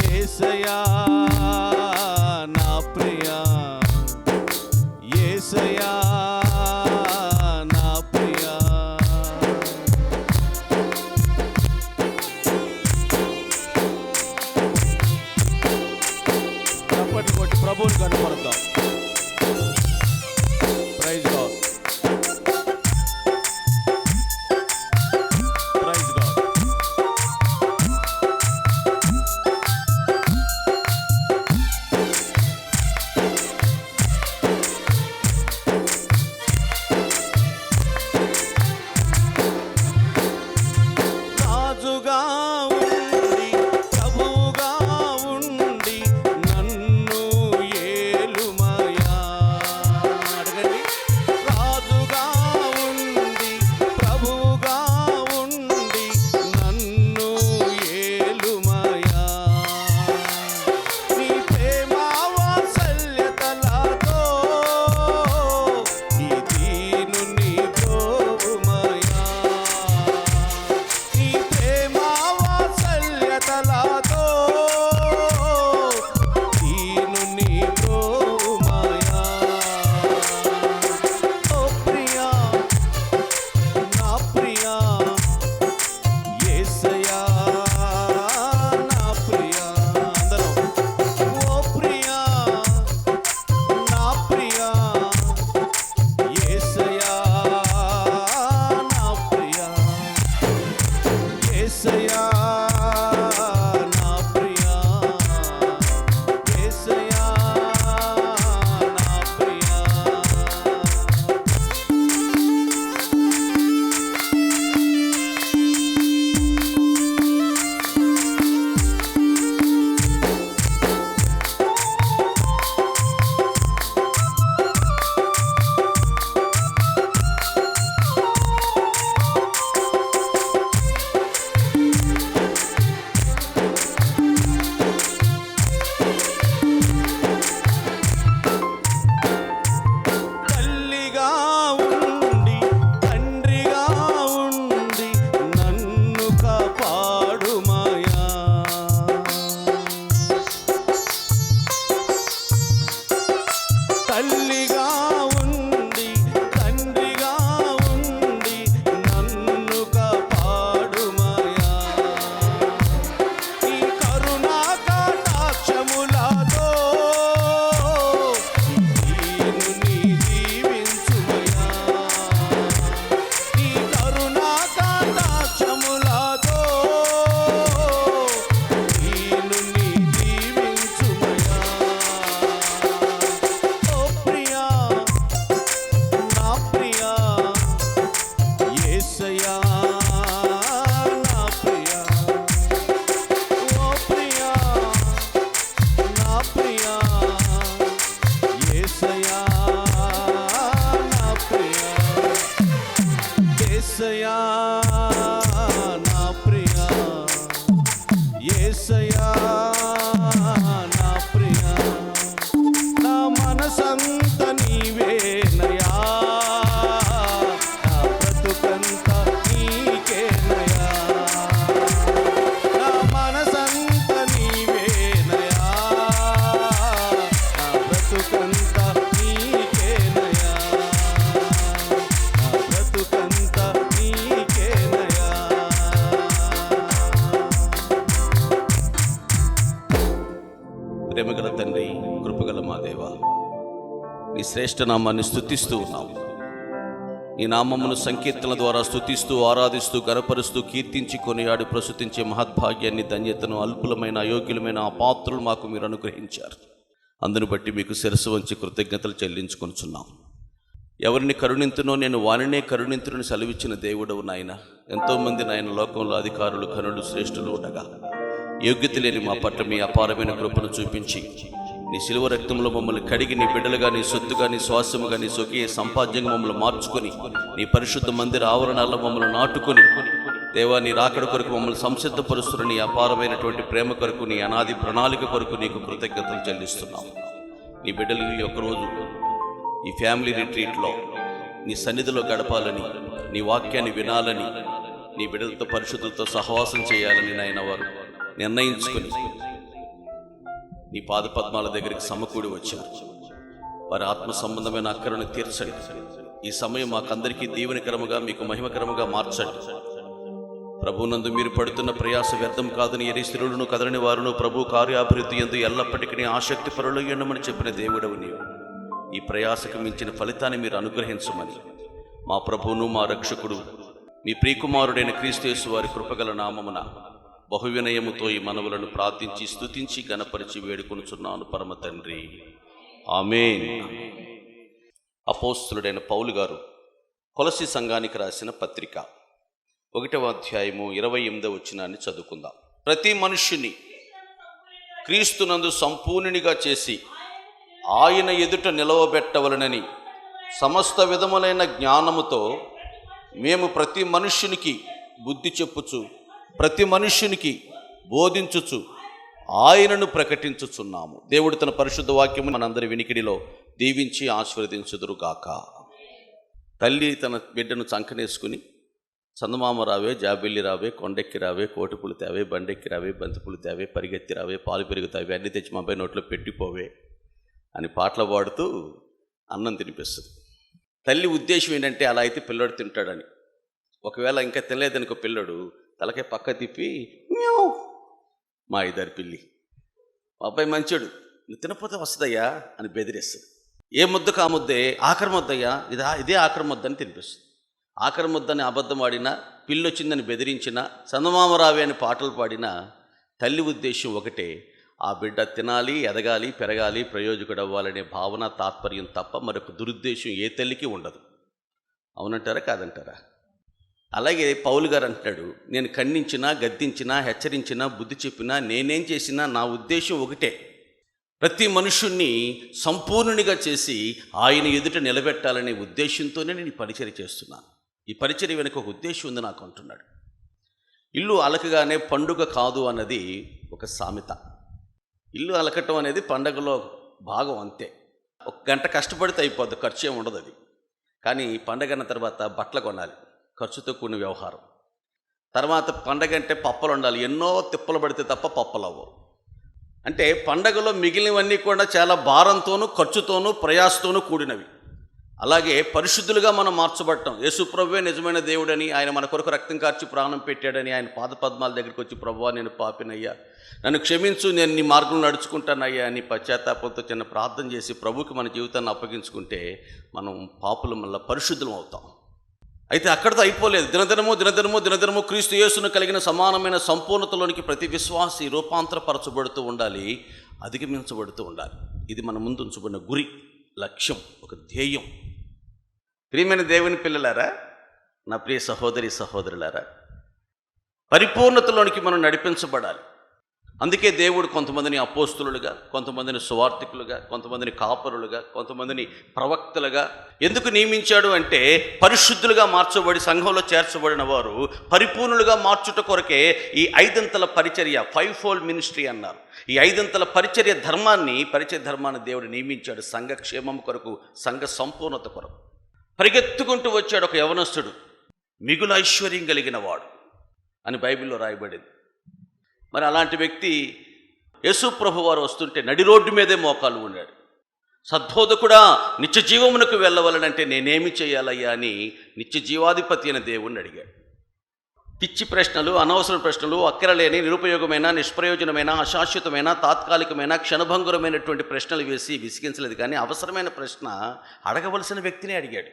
యేసయ్యా నా ప్రియా, యేసయ్యా నా ప్రియా. చప్పట్లు కొట్టి ప్రభువుని కనపడతాం. Praise God, praise God. రాజుగా ఉండి, ప్రభువుగా ఉండి నన్ను ఏలుమయా. అడగండి. తల్లిగా ఉండి తండ్రిగా ఉండి నన్ను కాపాడుమయా. నీ కరుణా కటాక్షములతో దీనుని దీవించుమయా. నీ కరుణా కటాక్షములతో దీనుని దీవించుమయా. ఓ ప్రియా నా ప్రియా యేసయ్యా నా ప్రియా. ఓ ప్రియా నా ప్రియా యేసయ్యా నా ప్రియా. యేసయ్యా నా ప్రియా యేసయ్యా నా ప్రియా. నా మనసంత నీవేనయా, నా బ్రతుకంత నీకేనయా. నా మనసంత నీవేనయా, నా బ్రతుకంత నీకేనయా. నా బ్రతుకంత నీకేనయా. ప్రేమగల తండ్రి, కృపగల మా దేవా, నీ శ్రేష్ఠ నామాన్ని స్తుతిస్తూ ఉన్నాము. ఈ నామమును సంకీర్తనల ద్వారా స్తుతిస్తూ ఆరాధిస్తూ గనపరుస్తూ కీర్తించి కొనియాడి ప్రస్తుతించే మహద్భాగ్యాన్ని, ధన్యతను అల్పులమైన అయోగ్యులమైన అపాత్రులు మాకు మీరు అనుగ్రహించారు. అందును బట్టి మీకు శిరస్సు వంచి కృతజ్ఞతలు చెల్లించుకొనుచున్నాం. ఎవరిని కరుణింతునో నేను వానినే కరుణింతుని సెలవిచ్చిన దేవుడవు నాయన. ఎంతోమంది నాయన లోకంలో అధికారులు, ఘనులు, శ్రేష్ఠులు ఉండగా యోగ్యత లేని మా పట్ల మీ అపారమైన కృపను చూపించి నీ శిలువ రక్తంలో మమ్మల్ని కడిగి నీ బిడ్డలుగా, నీ సొత్తుగా, నీ స్వాస్యముగా, నీ స్వకీయ సంపాద్యంగా మమ్మల్ని మార్చుకొని నీ పరిశుద్ధ మందిర ఆవరణాల్లో మమ్మల్ని నాటుకొని దేవా నీ రాకడ కొరకు మమ్మల్ని సంసిద్ధపరుస్తున్న నీ అపారమైనటువంటి ప్రేమ కొరకు, నీ అనాది ప్రణాళిక కొరకు నీకు కృతజ్ఞతలు చెల్లిస్తున్నాం. నీ బిడ్డలు ఈ ఒక్కరోజు ఈ ఫ్యామిలీ రిట్రీట్లో నీ సన్నిధిలో గడపాలని, నీ వాక్యాన్ని వినాలని, నీ బిడ్డలతో పరిశుద్ధులతో సహవాసం చేయాలని నాయన వారు నిర్ణయించుకొని నీ పాదపద్మాల దగ్గరికి సమకూడి వచ్చారు. వారి ఆత్మ సంబంధమైన అక్కరను తీర్చండి. ఈ సమయం మాకందరికీ దీవెనకరముగా, మీకు మహిమకరముగా మార్చండి. ప్రభునందు మీరు పడుతున్న ప్రయాస వ్యర్థం కాదని ఎరి స్థిరులను కదలని వారును ప్రభు కార్యాభివృద్ధి ఎందు ఎల్లప్పటికీ ఆసక్తి పరులు ఎన్నమని చెప్పిన దేవుడవు నీవు. ఈ ప్రయాసకు మించిన ఫలితాన్ని మీరు అనుగ్రహించమని మా ప్రభువును మా రక్షకుడు మీ ప్రియకుమారుడైన క్రీస్తు యేసు వారి కృపగల నామమున బహువినయముతో ఈ మనవులను ప్రార్థించి స్తుతించి గణపరిచి వేడుకొనుచున్నాను పరమ తండ్రి. ఆమేన్. అపోస్తులుడైన పౌలు గారు కొలసి సంఘానికి రాసిన పత్రిక 1వ అధ్యాయము 28వ వచనాన్ని చదువుకుందాం. ప్రతి మనుష్యుని క్రీస్తునందు సంపూర్ణునిగా చేసి ఆయన ఎదుట నిలవబెట్టవలనని సమస్త విధములైన జ్ఞానముతో మేము ప్రతి మనుష్యునికి బుద్ధి చెప్పుచు, ప్రతి మనుష్యునికి బోధించుచు ఆయనను ప్రకటించుచున్నాము. దేవుడు తన పరిశుద్ధ వాక్యము మనందరి వినికిడిలో దీవించి ఆశీర్వదించుదురుగాక. తల్లి తన బిడ్డను చంకనేసుకుని చందమామ రావే, జాబిల్లి రావే, కొండెక్కి రావే, కోటిపులు తేవే, బండెక్కి రావే, బంతిపులు తేవే, పరిగెత్తి రావే, పాలు పెరుగుతావే, అన్నీ తెచ్చి మా అబ్బాయి నోట్లో పెట్టిపోవే అని పాటలు పాడుతూ అన్నం తినిపిస్తుంది. తల్లి ఉద్దేశం ఏంటంటే అలా అయితే పిల్లోడు తింటాడని. ఒకవేళ ఇంకా తినలేదనుకో పిల్లడు తలకే పక్క తిప్పి మ్యావ్ మా ఇద్దరు పిల్లి, మా అబ్బాయి మంచోడు, నువ్వు తినపోతే వస్తుందయ్యా అని బెదిరిస్తుంది. ఏ ముద్దకు ఆ ముద్దే, ఆఖరి ముద్దయ్యా ఇదే ఆఖరి ముద్దని తినిపిస్తుంది. ఆఖరి ముద్దని అబద్ధం ఆడినా, పిల్లి వచ్చిందని బెదిరించినా, చందమామ రావే అని పాటలు పాడినా తల్లి ఉద్దేశం ఒకటే, ఆ బిడ్డ తినాలి, ఎదగాలి, పెరగాలి, ప్రయోజకుడు అవ్వాలనే భావన, తాత్పర్యం తప్ప మరొక దురుద్దేశం ఏ తల్లికి ఉండదు. అవునంటారా కాదంటారా? అలాగే పౌలు గారు అంటాడు, నేను ఖండించినా, గద్దించినా, హెచ్చరించినా, బుద్ధి చెప్పినా, నేనేం చేసినా నా ఉద్దేశం ఒకటే, ప్రతి మనుషుణ్ణి సంపూర్ణునిగా చేసి ఆయన ఎదుట నిలబెట్టాలనే ఉద్దేశంతోనే నేను ఈ పరిచర్య చేస్తున్నాను. ఈ పరిచర్య వెనుక ఒక ఉద్దేశం ఉంది నాకు అంటున్నాడు. ఇల్లు అలకగానే పండుగ కాదు అన్నది ఒక సామెత. ఇల్లు అలకటం అనేది పండగలో భాగం అంతే. 1 గంట కష్టపడితే అయిపోద్ది, ఖర్చు ఏమి ఉండదు అది. కానీ పండగ అన్న తర్వాత బట్టలు కొనాలి, ఖర్చుతో కూడిన వ్యవహారం. తర్వాత పండగ అంటే పప్పలు ఉండాలి, ఎన్నో తిప్పలు పడితే తప్ప పప్పలు అవ్వవు. అంటే పండగలో మిగిలినవన్నీ కూడా చాలా భారంతోనూ ఖర్చుతోనూ ప్రయాసతోనూ కూడినవి. అలాగే పరిశుద్ధులుగా మనం మార్చబడటం, యేసుప్రభువే నిజమైన దేవుడని, ఆయన మన కొరకు రక్తం కార్చి ప్రాణం పెట్టాడని ఆయన పాదపద్మాల దగ్గరికి వచ్చి, ప్రభువా నేను పాపినయ్యా, నన్ను క్షమించు, నేను నీ మార్గంలో నడుచుకుంటానయ్యా అని పశ్చాత్తాపంతో చిన్న ప్రార్థన చేసి ప్రభువుకి మన జీవితాన్ని అప్పగించుకుంటే మనం పాపులు మళ్ళీ పరిశుద్ధులం అవుతాం. అయితే అక్కడితో అయిపోలేదు. దినదినము క్రీస్తు యేసును కలిగిన సమానమైన సంపూర్ణతలోనికి ప్రతి విశ్వాసి రూపాంతరపరచబడుతూ ఉండాలి, అధిగమించబడుతూ ఉండాలి. ఇది మన ముందు ఉంచబడిన గురి, లక్ష్యం, ఒక ధ్యేయం. ప్రియమైన దేవుని పిల్లలారా, నా ప్రియ సహోదరి సహోదరులారా, పరిపూర్ణతలోనికి మనం నడిపించబడాలి. అందుకే దేవుడు కొంతమందిని అపోస్తులుగా, కొంతమందిని సువార్థికులుగా, కొంతమందిని కాపరులుగా, కొంతమందిని ప్రవక్తలుగా ఎందుకు నియమించాడు అంటే, పరిశుద్ధులుగా మార్చబడి సంఘంలో చేర్చబడిన వారు పరిపూర్ణులుగా మార్చుట కొరకే ఈ 5 అంతల పరిచర్య, 5-fold మినిస్ట్రీ అన్నారు. ఈ 5 అంతల పరిచర్య ధర్మాన్ని దేవుడు నియమించాడు. సంఘ క్షేమం కొరకు, సంఘ సంపూర్ణత కొరకు. పరిగెత్తుకుంటూ వచ్చాడు ఒక యవనస్తుడు, మిగులు ఐశ్వర్యం కలిగిన వాడు అని బైబిల్లో రాయబడింది. మరి అలాంటి వ్యక్తి యేసు ప్రభు వారు వస్తుంటే నడి రోడ్డు మీదే మోకాలు ఉన్నాడు. సద్బోధకుడా, నిత్య జీవమునకు వెళ్ళవలనంటే నేనేమి చేయాలయ్యా అని నిత్య జీవాధిపతి అయిన దేవుణ్ణి అడిగాడు. పిచ్చి ప్రశ్నలు, అనవసర ప్రశ్నలు, అక్కరలేని, నిరుపయోగమైన, నిష్ప్రయోజనమైన, అశాశ్వతమైన, తాత్కాలికమైన, క్షణభంగురమైనటువంటి ప్రశ్నలు వేసి విసిగించలేదు. కానీ అవసరమైన ప్రశ్న అడగవలసిన వ్యక్తిని అడిగాడు.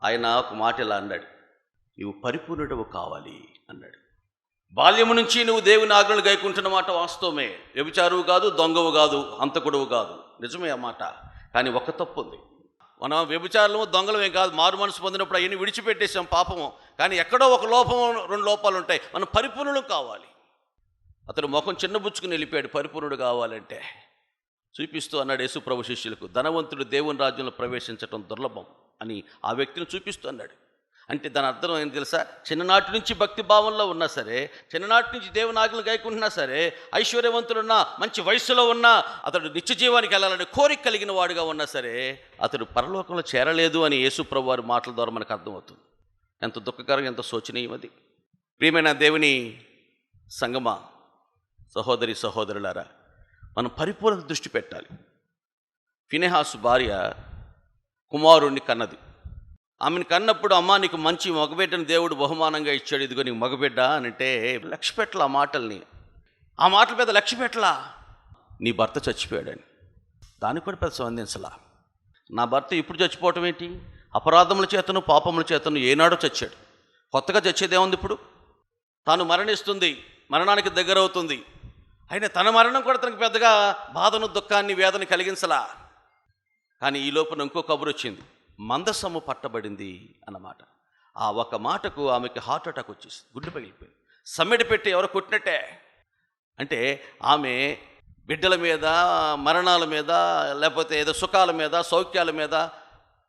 ఆయన ఒక మాట ఇలా అన్నాడు, నీవు పరిపూర్ణుడవు కావాలి అన్నాడు. బాల్యము నుంచి నువ్వు దేవుని ఆజ్ఞలు గైకుంటున్న మాట వాస్తవమే. వ్యభిచారువు కాదు, దొంగవు కాదు, హంతకుడువు కాదు, నిజమే ఆ మాట. కానీ ఒక తప్పు ఉంది. మనం వ్యభిచారులము, దొంగలమే కాదు, మారు మనసు పొందినప్పుడు అవన్నీ విడిచిపెట్టేసాం, పాపము. కానీ ఎక్కడో ఒక లోపము, 2 లోపాలు ఉంటాయి. మనం పరిపూర్ణులు కావాలి. అతడు ముఖం చిన్నబుచ్చుకుని వెళ్ళిపోయాడు. పరిపూర్ణుడు కావాలంటే చూపిస్తూ అన్నాడు యేసు ప్రభు శిష్యులకు, ధనవంతుడు దేవుని రాజ్యంలో ప్రవేశించటం దుర్లభం అని ఆ వ్యక్తిని చూపిస్తూ అన్నాడు. అంటే దాని అర్థం ఏంటి తెలుసా? చిన్ననాటి నుంచి భక్తి భావంలో ఉన్నా సరే, చిన్ననాటి నుంచి దేవుని ఆజ్ఞలు గైకుంటున్నా సరే, ఐశ్వర్యవంతులున్నా, మంచి వయస్సులో ఉన్నా, అతడు నిత్య జీవానికి వెళ్ళాలని కోరిక కలిగిన వాడుగా ఉన్నా సరే, అతడు పరలోకంలో చేరలేదు అని యేసు ప్రభు వారి మాటల ద్వారా మనకు అర్థమవుతుంది. ఎంత దుఃఖకరం, ఎంత శోచనీయం అది. ప్రియమైన దేవుని సంగమా, సహోదరి సహోదరులారా, మనం పరిపూర్ణ దృష్టి పెట్టాలి. ఫినెహాసు భార్య కుమారుణ్ణి కన్నది. ఆమెను కన్నప్పుడు, అమ్మ నీకు మంచి మగబిడ్డను దేవుడు బహుమానంగా ఇచ్చాడు, ఇదిగో నీకు మగబిడ్డ అని అంటే లక్ష్య పెట్టలా ఆ మాటల మీద లక్ష్య పెట్టలా. నీ భర్త చచ్చిపోయాడని దానికి కూడా పెద్ద స్పందించలా. నా భర్త ఇప్పుడు చచ్చిపోవటం ఏంటి? అపరాధముల చేతను, పాపముల చేతను ఏనాడో చచ్చాడు, కొత్తగా చచ్చేదేముంది? ఇప్పుడు తాను మరణిస్తుంది, మరణానికి దగ్గర అవుతుంది. అయినా తన మరణం కూడా తనకు పెద్దగా బాధను, దుఃఖాన్ని, వేదన కలిగించలా. కానీ ఈ లోపల ఇంకో కబురు వచ్చింది, మందసము పట్టబడింది అన్నమాట. ఆ ఒక మాటకు ఆమెకి హార్ట్ అటాక్ వచ్చేసి గుండె పగిలిపోయింది. సమ్మెడి పెట్టి ఎవరో కొట్టినట్టే. అంటే ఆమె బిడ్డల మీద, మరణాల మీద, లేకపోతే ఏదో సుఖాల మీద, సౌఖ్యాల మీద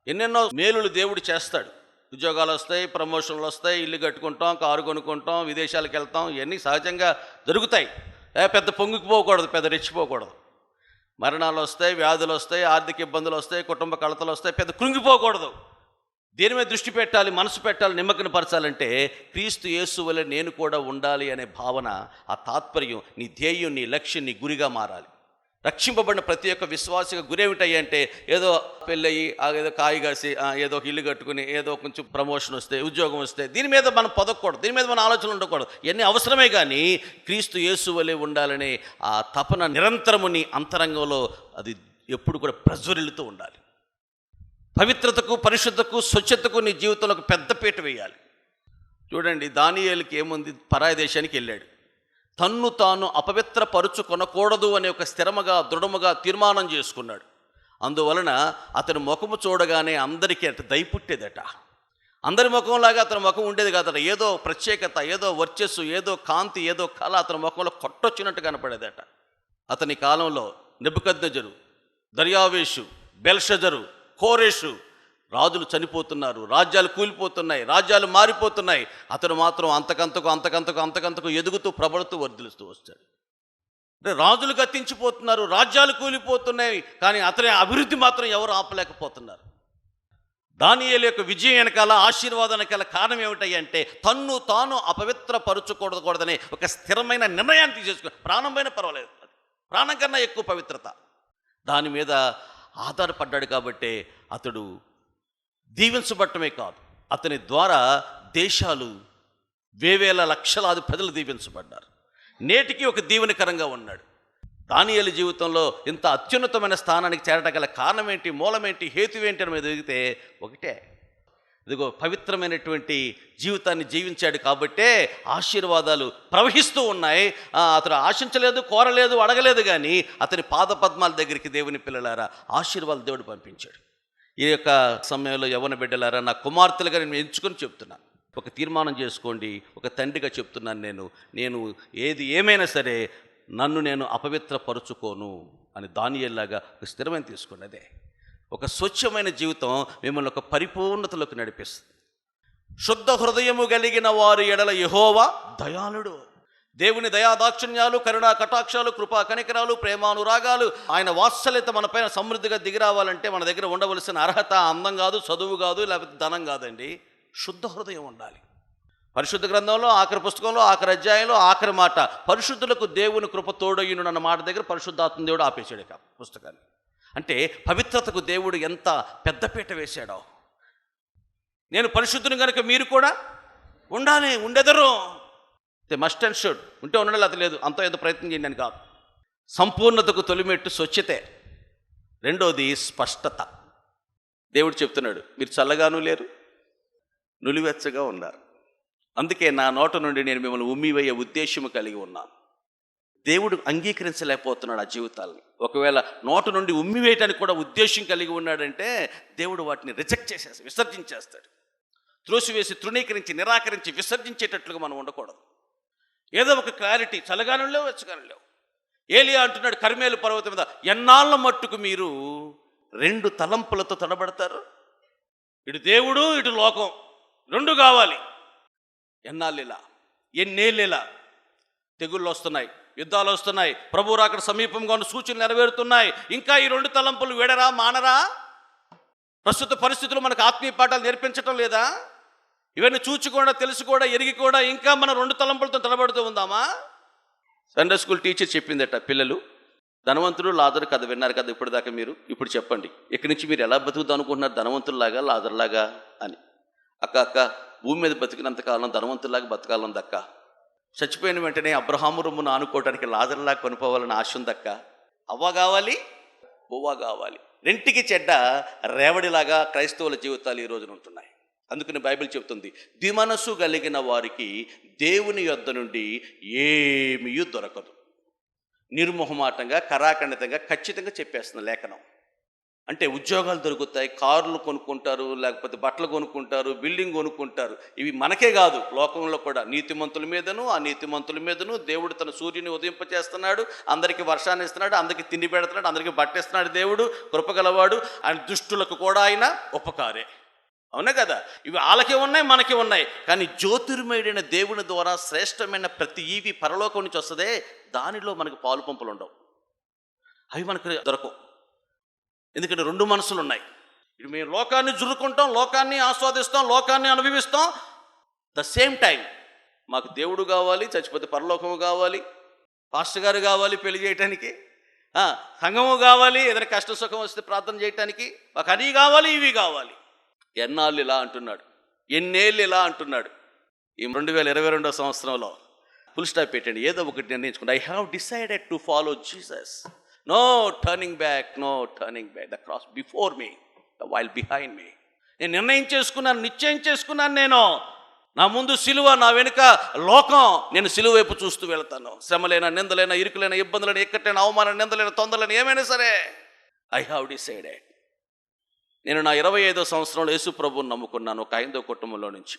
ఎన్నెన్నో మేలులు దేవుడు చేస్తాడు. ఉద్యోగాలు వస్తాయి, ప్రమోషన్లు వస్తాయి, ఇల్లు కట్టుకుంటాం, కారు కొనుక్కుంటాం, విదేశాలకు వెళ్తాం, ఇవన్నీ సహజంగా జరుగుతాయి. పెద్ద పొంగిపోకూడదు, పెద్ద రెచ్చిపోకూడదు. మరణాలు వస్తాయి, వ్యాధులు వస్తాయి, ఆర్థిక ఇబ్బందులు వస్తాయి, కుటుంబ కలతలు వస్తాయి, పెద్ద కృంగిపోకూడదు. దేని మీద దృష్టి పెట్టాలి, మనసు పెట్టాలి, నిమ్మకం పరచాలంటే క్రీస్తు యేసు వలె నేను కూడా ఉండాలి అనే భావన, ఆ తాత్పర్యం, నీ ధ్యేయం, నీ లక్ష్యం, నీ గురిగా మారాలి. రక్షింపబడిన ప్రతి ఒక్క విశ్వాసిగా గురేమిటాయి అంటే, ఏదో పెళ్ళయి, ఏదో కాయ కాసి, ఏదో ఒక ఇల్లు కట్టుకుని, ఏదో కొంచెం ప్రమోషన్ వస్తే, ఉద్యోగం వస్తే, దీని మీద మనం పొదకూడదు, దీని మీద మన ఆలోచనలు ఉండకూడదు. ఇవన్నీ అవసరమే. కానీ క్రీస్తు యేసు వలె ఉండాలనే ఆ తపన నిరంతరము నీ అంతరంగంలో అది ఎప్పుడు కూడా ప్రజ్వరిల్లుతూ ఉండాలి. పవిత్రతకు, పరిశుద్ధకు, స్వచ్ఛతకు నీ జీవితంలో ఒక పెద్ద పీట వేయాలి. చూడండి, దానియేలుకి ఏముంది, పరాయి దేశానికి వెళ్ళాడు. తన్ను తాను అపవిత్రపరుచుకొనకూడదు అనే ఒక స్థిరముగా, దృఢముగా తీర్మానం చేసుకున్నాడు. అందువలన అతని ముఖము చూడగానే అందరికీ అటు దయపుట్టేదట. అందరి ముఖంలాగా అతని ముఖం ఉండేది కాదట. ఏదో ప్రత్యేకత, ఏదో వర్చస్సు, ఏదో కాంతి, ఏదో కళ అతని ముఖంలో కొట్టొచ్చినట్టు కనపడేదట. అతని కాలంలో నెబుకద్నెజరు, దర్యావేషు, బెల్షజరు, కోరేషు రాజులు చనిపోతున్నారు, రాజ్యాలు కూలిపోతున్నాయి, రాజ్యాలు మారిపోతున్నాయి. అతడు మాత్రం అంతకంతకు ఎదుగుతూ, ప్రబడుతూ, వర్ధిల్లుతూ వస్తాడు. అంటే రాజులు గతించిపోతున్నారు, రాజ్యాలు కూలిపోతున్నాయి, కానీ అతని అభివృద్ధి మాత్రం ఎవరు ఆపలేకపోతున్నారు. దానియేలు యొక్క విజయం వెనకాల, ఆశీర్వాదం వెనకాల కారణం ఏమిటాయి అంటే, తన్ను తాను అపవిత్రపరచుకూడదనే ఒక స్థిరమైన నిర్ణయాన్ని తీసేసుకుని, ప్రాణం పైన పర్వాలేదు, ప్రాణం కన్నా ఎక్కువ పవిత్రత. దాని మీద ఆధారపడ్డాడు కాబట్టే అతడు దీవించబడటమే కాదు, అతని ద్వారా దేశాలు వేవేల లక్షలాది ప్రజలు దీవించబడ్డారు. నేటికి ఒక దీవెనకరంగా ఉన్నాడు. దానియేలు జీవితంలో ఇంత అత్యున్నతమైన స్థానానికి చేరటం గల కారణం ఏంటి, మూలమేంటి, హేతు ఏంటి అని మీద ఎదిగితే ఒకటే, ఇదిగో పవిత్రమైనటువంటి జీవితాన్ని జీవించాడు కాబట్టే ఆశీర్వాదాలు ప్రవహిస్తూ ఉన్నాయి. అతను ఆశించలేదు, కోరలేదు, అడగలేదు, కానీ అతని పాద పద్మాల దగ్గరికి దేవుని పిల్లలారా ఆశీర్వాదాలు దేవుడు పంపించాడు. ఈ యొక్క సమయంలో యవ్వన బిడ్డలారా, నా కుమార్తెలుగా నేను ఎంచుకొని చెప్తున్నాను, ఒక తీర్మానం చేసుకోండి. ఒక తండ్రిగా చెప్తున్నాను, నేను ఏది ఏమైనా సరే నన్ను నేను అపవిత్రపరుచుకోను అని దానియేలులాగా ఒక స్థిరమైన తీసుకోండి. అదే ఒక స్వచ్ఛమైన జీవితం మిమ్మల్ని ఒక పరిపూర్ణతలోకి నడిపిస్తుంది. శుద్ధ హృదయము కలిగిన వారి ఎడల యెహోవా దయాళుడు. దేవుని దయాదాక్షిణ్యాలు, కరుణా కటాక్షాలు, కృపా కనికరాలు, ప్రేమానురాగాలు, ఆయన వాత్సల్యత మన పైన సమృద్ధిగా దిగిరావాలంటే మన దగ్గర ఉండవలసిన అర్హత అందం కాదు, చదువు కాదు, లేకపోతే ధనం కాదండి. శుద్ధ హృదయం ఉండాలి. పరిశుద్ధ గ్రంథంలో ఆఖరి పుస్తకంలో ఆఖరి అధ్యాయంలో ఆఖరి మాట, పరిశుద్ధులకు దేవుని కృప తోడయ్యును అన్న మాట దగ్గర పరిశుద్ధాత్మ దేవుడు ఆపేశాడు ఇక పుస్తకాన్ని. అంటే పవిత్రతకు దేవుడు ఎంత పెద్దపీట వేశాడో. నేను పరిశుద్ధుని కనుక మీరు కూడా ఉండాలి, ఉండెదరు. మస్ట్ అండ్ షుడ్, ఉంటే ఉండడం అది లేదు, అంత ఏదో ప్రయత్నం చేయండి అని కాదు. సంపూర్ణతకు తొలిమెట్టు స్వచ్ఛతే. రెండోది స్పష్టత. దేవుడు చెప్తున్నాడు, మీరు చల్లగాను లేరు, నులివెచ్చగా ఉన్నారు, అందుకే నా నోట నుండి నేను మిమ్మల్ని ఉమ్మివయ్యే ఉద్దేశము కలిగి ఉన్నాను. దేవుడు అంగీకరించలేకపోతున్నాడు ఆ జీవితాలని. ఒకవేళ నోట నుండి ఉమ్మివేయటానికి కూడా ఉద్దేశం కలిగి ఉన్నాడంటే దేవుడు వాటిని రిజెక్ట్ చేసేస్తాడు, విసర్జించేస్తాడు. త్రోసివేసి, తృణీకరించి, నిరాకరించి, విసర్జించేటట్లుగా మనం ఉండకూడదు. ఏదో ఒక క్లారిటీ, చల్లగాను లేవు, వెచ్చగాను లేవు. ఏలియా అంటున్నాడు కర్మేలు పర్వతం మీద, ఎన్నాళ్ళ మట్టుకు మీరు రెండు తలంపులతో తడబడతారు? ఇటు దేవుడు, ఇటు లోకం, రెండు కావాలి. ఎన్నాళ్ళిలా, ఎన్నేళ్ళిలా? తెగుళ్ళు వస్తున్నాయి, యుద్ధాలు వస్తున్నాయి, ప్రభు రాకడ సమీపంగా ఉన్న సూచనలు నెరవేరుతున్నాయి. ఇంకా ఈ రెండు తలంపులు వేడరా, మానరా? ప్రస్తుత పరిస్థితులు మనకు ఆత్మీయ పాఠాలు నేర్పించటం లేదా? ఇవన్నీ చూచి కూడా, తెలిసి కూడా, ఎరిగి కూడా ఇంకా మనం రెండు తలంపులతో తడబడుతూ ఉందామా? సండే స్కూల్ టీచర్ చెప్పిందట, పిల్లలు ధనవంతుడు లాజరు కథ విన్నారు కదా ఇప్పుడు దాకా మీరు, ఇప్పుడు చెప్పండి ఇక్కడి నుంచి మీరు ఎలా బతుకుతాం అనుకుంటున్నారు, ధనవంతుల్లాగా లాజర్లాగా అని. అక్క భూమి మీద బతికినంతకాలం ధనవంతుల్లాగా బతకాలందక్క. చచ్చిపోయిన వెంటనే అబ్రహాము రొమ్మును ఆనుకోవడానికి లాజర్లాగా కొనుక్కోవాలని ఆశ ఉందక్క. అవ్వ కావాలి, బువ్వ కావాలి, రెంటికి చెడ్డ రేవడిలాగా క్రైస్తవుల జీవితాలు ఈ రోజున ఉంటున్నాయి. అందుకని బైబిల్ చెప్తుంది, దిమనసు కలిగిన వారికి దేవుని యొద్ద నుండి ఏమీ దొరకదు. నిర్మోహమాటంగా, కరాఖండితంగా, ఖచ్చితంగా చెప్పేస్తుంది లేఖనం. అంటే ఉద్యోగాలు దొరుకుతాయి, కార్లు కొనుక్కుంటారు, లేకపోతే బట్టలు కొనుక్కుంటారు, బిల్డింగ్ కొనుక్కుంటారు. ఇవి మనకే కాదు, లోకంలో కూడా నీతిమంతుల మీదను అనీతిమంతుల మీదను దేవుడు తన సూర్యుని ఉదయింపచేస్తున్నాడు. అందరికీ వర్షాన్ని ఇస్తున్నాడు, అందరికీ తిండి పెడుతున్నాడు, అందరికీ బట్టిస్తున్నాడు. దేవుడు కృపగలవాడు. ఆయన దుష్టులకు కూడా ఆయన ఉపకారే. అవునా కదా? ఇవి వాళ్ళకి ఉన్నాయి, మనకి ఉన్నాయి. కానీ జ్యోతిర్మయుడైన దేవుని ద్వారా శ్రేష్టమైన ప్రతి ఈవి పరలోకం నుంచి వస్తుందే, దానిలో మనకు పాలు పంపులు ఉండవు, అవి మనకు దొరకవు. ఎందుకంటే రెండు మనసులు ఉన్నాయి. ఇటు మేము లోకాన్ని జురుకుంటాం, లోకాన్ని ఆస్వాదిస్తాం, లోకాన్ని అనుభవిస్తాం. ద సేమ్ టైం మాకు దేవుడు కావాలి, చచ్చిపోతే పరలోకము కావాలి, పాస్టర్ గారు కావాలి పెళ్లి చేయటానికి, సంఘము కావాలి, ఏదైనా కష్ట సుఖం వస్తే ప్రార్థన చేయటానికి, మాకు అది కావాలి, ఇవి కావాలి. ఎన్నాళ్ళు ఇలా అంటున్నాడు, ఎన్నేళ్ళు ఇలా అంటున్నాడు. ఈ 2022 సంవత్సరంలో ఫుల్ స్టాప్ పెట్టండి, ఏదో ఒకటి నిర్ణయించుకోండి. I have decided to follow Jesus. No turning back, no turning back. The cross before me, the world behind me. నేను నిర్ణయం చేసుకున్నాను, నిశ్చయం చేసుకున్నాను. నేను నా ముందు సిలువ, నా వెనుక లోకం. నేను సిలువ వైపు చూస్తూ వెళ్తాను. శ్రమలైన, నిందలైన, ఇరుకులైన, ఇబ్బందులైన, ఎక్కటైన, అవమాన, నిందలైన, తొందరలైన, ఏమైనా సరే ఐ హ్యావ్ డిసైడెడ్. నేను నా 25వ సంవత్సరంలో యేసు ప్రభువుని నమ్ముకున్నాను. ఒక హైందవ కుటుంబంలో నుంచి.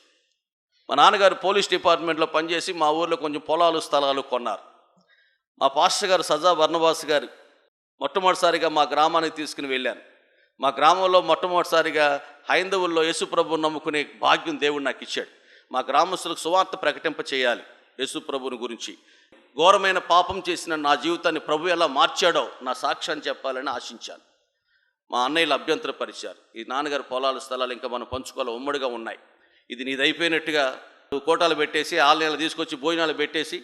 మా నాన్నగారు పోలీస్ డిపార్ట్మెంట్లో పనిచేసి మా ఊర్లో కొంచెం పొలాలు, స్థలాలు కొన్నారు. మా పాస్టర్ గారు సజా బర్నబాస్ గారు మొట్టమొదటిసారిగా మా గ్రామానికి తీసుకుని వెళ్ళాను. మా గ్రామంలో మొట్టమొదటిసారిగా హైందవుల్లో యేసు ప్రభువుని నమ్ముకునే భాగ్యం దేవుడు నాకు ఇచ్చాడు. మా గ్రామస్తులకు సువార్త ప్రకటింప చేయాలి యేసు ప్రభువుని గురించి. ఘోరమైన పాపం చేసిన నా జీవితాన్ని ప్రభు ఎలా మార్చాడో నా సాక్ష్యాన్ని చెప్పాలని ఆశించాను. మా అన్నయ్యలు అభ్యంతరపరిచారు. ఈ నాన్నగారు పొలాలు, స్థలాలు ఇంకా మనం పంచుకోవాలి, ఉమ్మడిగా ఉన్నాయి, ఇది నీది అయిపోయినట్టుగా కోటాలు పెట్టేసి, ఆలయాలు తీసుకొచ్చి భోజనాలు పెట్టేసి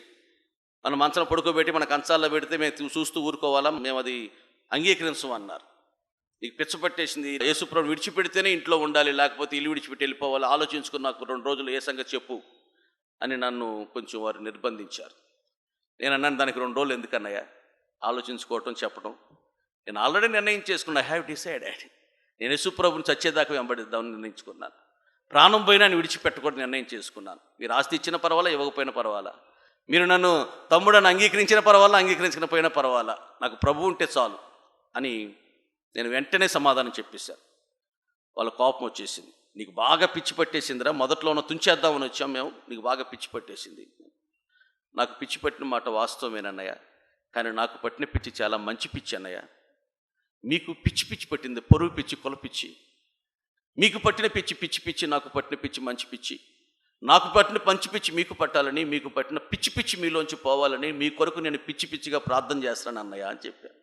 మన మంచం పడుకోబెట్టి మన కంచాల్లో పెడితే మేము చూస్తూ ఊరుకోవాలా, మేము అది అంగీకరించం అన్నారు. నీకు పిచ్చ పట్టేసింది, యేసుప్రభుని విడిచిపెడితేనే ఇంట్లో ఉండాలి, లేకపోతే ఇల్లు విడిచిపెట్టి వెళ్ళిపోవాలి, ఆలోచించుకుని నాకు 2 రోజులు ఏ సంగతి చెప్పు అని నన్ను కొంచెం వారు నిర్బంధించారు. నేను అన్నాను, దానికి 2 రోజులు ఎందుకన్నాయా ఆలోచించుకోవటం చెప్పడం, నేను ఆల్రెడీ నిర్ణయం చేసుకున్నా, ఐ హ్యావ్ డిసైడెడ్. నేను యేసుప్రభుని చచ్చేదాకా వెంబడిద్దామని నిర్ణయించుకున్నాను. ప్రాణం పోయినా విడిచిపెట్టకూడదు నిర్ణయం చేసుకున్నాను. మీరు ఆస్తి ఇచ్చిన పర్వాలా, ఇవ్వకపోయినా పర్వాలా, మీరు నన్ను తమ్ముడని అంగీకరించిన పర్వాలా, అంగీకరించకపోయినా పర్వాలా, నాకు ప్రభు ఉంటే చాలు అని నేను వెంటనే సమాధానం చెప్పేశాను. వాళ్ళ కోపం వచ్చేసింది. నీకు బాగా పిచ్చి పట్టేసిందిరా, మొదట్లోనో తుంచేద్దామని వచ్చాం మేము, నీకు బాగా పిచ్చి పట్టేసింది. నాకు పిచ్చి పట్టిన మాట వాస్తవమేనన్నయ్య, కానీ నాకు పట్టిన పిచ్చి చాలా మంచి పిచ్చి అన్నయ్య. మీకు పిచ్చి పిచ్చి పట్టింది, పొరుగు పిచ్చి, కుల పిచ్చి. మీకు పట్టిన పిచ్చి పిచ్చి పిచ్చి, నాకు పట్టిన పిచ్చి మంచి పిచ్చి. నాకు పట్టిన మంచి పిచ్చి మీకు పట్టాలని, మీకు పట్టిన పిచ్చి పిచ్చి మీలోంచి పోవాలని మీ కొరకు నేను పిచ్చి పిచ్చిగా ప్రార్థన చేస్తాను అన్నయ్య అని చెప్పాను.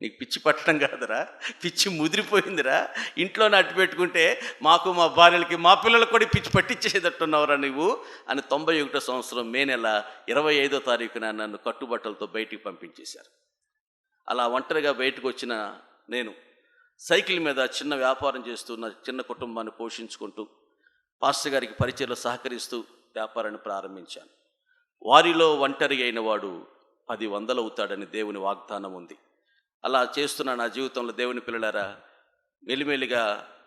నీకు పిచ్చి పట్టడం కాదురా, పిచ్చి ముదిరిపోయిందిరా, ఇంట్లోనే అట్టు పెట్టుకుంటే మాకు, మా భార్యలకి, మా పిల్లలకు కూడా పిచ్చి పట్టించేసేటట్టున్నావురా నువ్వు అని 91వ సంవత్సరం మే నెల 25వ తారీఖున నన్ను కట్టుబట్టలతో బయటికి పంపించేశారు. అలా ఒంటరిగా బయటకు వచ్చిన నేను సైకిల్ మీద చిన్న వ్యాపారం చేస్తున్న చిన్న కుటుంబాన్ని పోషించుకుంటూ పాస్టర్ గారికి పరిచయలో సహకరిస్తూ వ్యాపారాన్ని ప్రారంభించాను. వారిలో ఒంటరి అయిన వాడు 10 వందలు అవుతాడని దేవుని వాగ్దానం ఉంది. అలా చేస్తున్న నా జీవితంలో దేవుని పిల్లలారా మెల్లిమెల్లిగా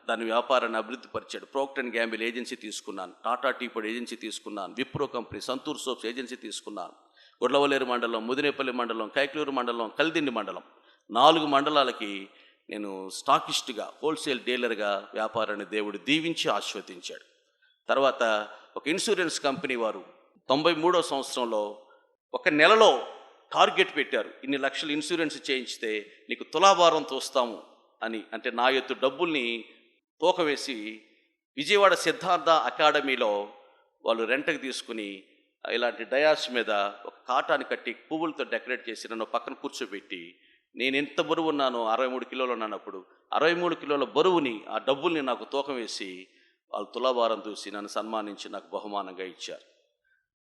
దాని వ్యాపారాన్ని అభివృద్ధి పరిచాడు. ప్రోక్టర్ అండ్ గ్యాంబుల్ ఏజెన్సీ తీసుకున్నాను, టాటా టీ పొడి ఏజెన్సీ తీసుకున్నాను, Wipro company, Santoor soaps agency తీసుకున్నాను. గుడ్లవల్లేరు మండలం, ముదినేపల్లి మండలం, కైక్లూరు మండలం, కలిదిండి మండలం, 4 మండలాలకి నేను స్టాకిస్ట్గా, హోల్సేల్ డీలర్గా వ్యాపారాన్ని దేవుడు దీవించి ఆశీర్వదించాడు. తర్వాత ఒక ఇన్సూరెన్స్ కంపెనీ వారు 93వ సంవత్సరంలో 1 నెలలో టార్గెట్ పెట్టారు, ఇన్ని లక్షలు ఇన్సూరెన్స్ చేయించితే నీకు తులాభారం తోస్తాము అని. అంటే నా ఎత్తు డబ్బుల్ని తూక వేసి విజయవాడ సిద్ధార్థ అకాడమీలో వాళ్ళు రెంట్కి తీసుకుని ఇలాంటి డయాస్ మీద ఒక కాటాన్ని కట్టి పువ్వులతో డెకరేట్ చేసి నన్ను పక్కన కూర్చోబెట్టి, నేను ఎంత బరువు ఉన్నానో 63 కిలోలు ఉన్నాను అప్పుడు, 63 కిలోల బరువుని, ఆ డబ్బుల్ని నాకు తూకం వేసి వాళ్ళు తులాభారం చూసి నన్ను సన్మానించి నాకు బహుమానంగా ఇచ్చారు.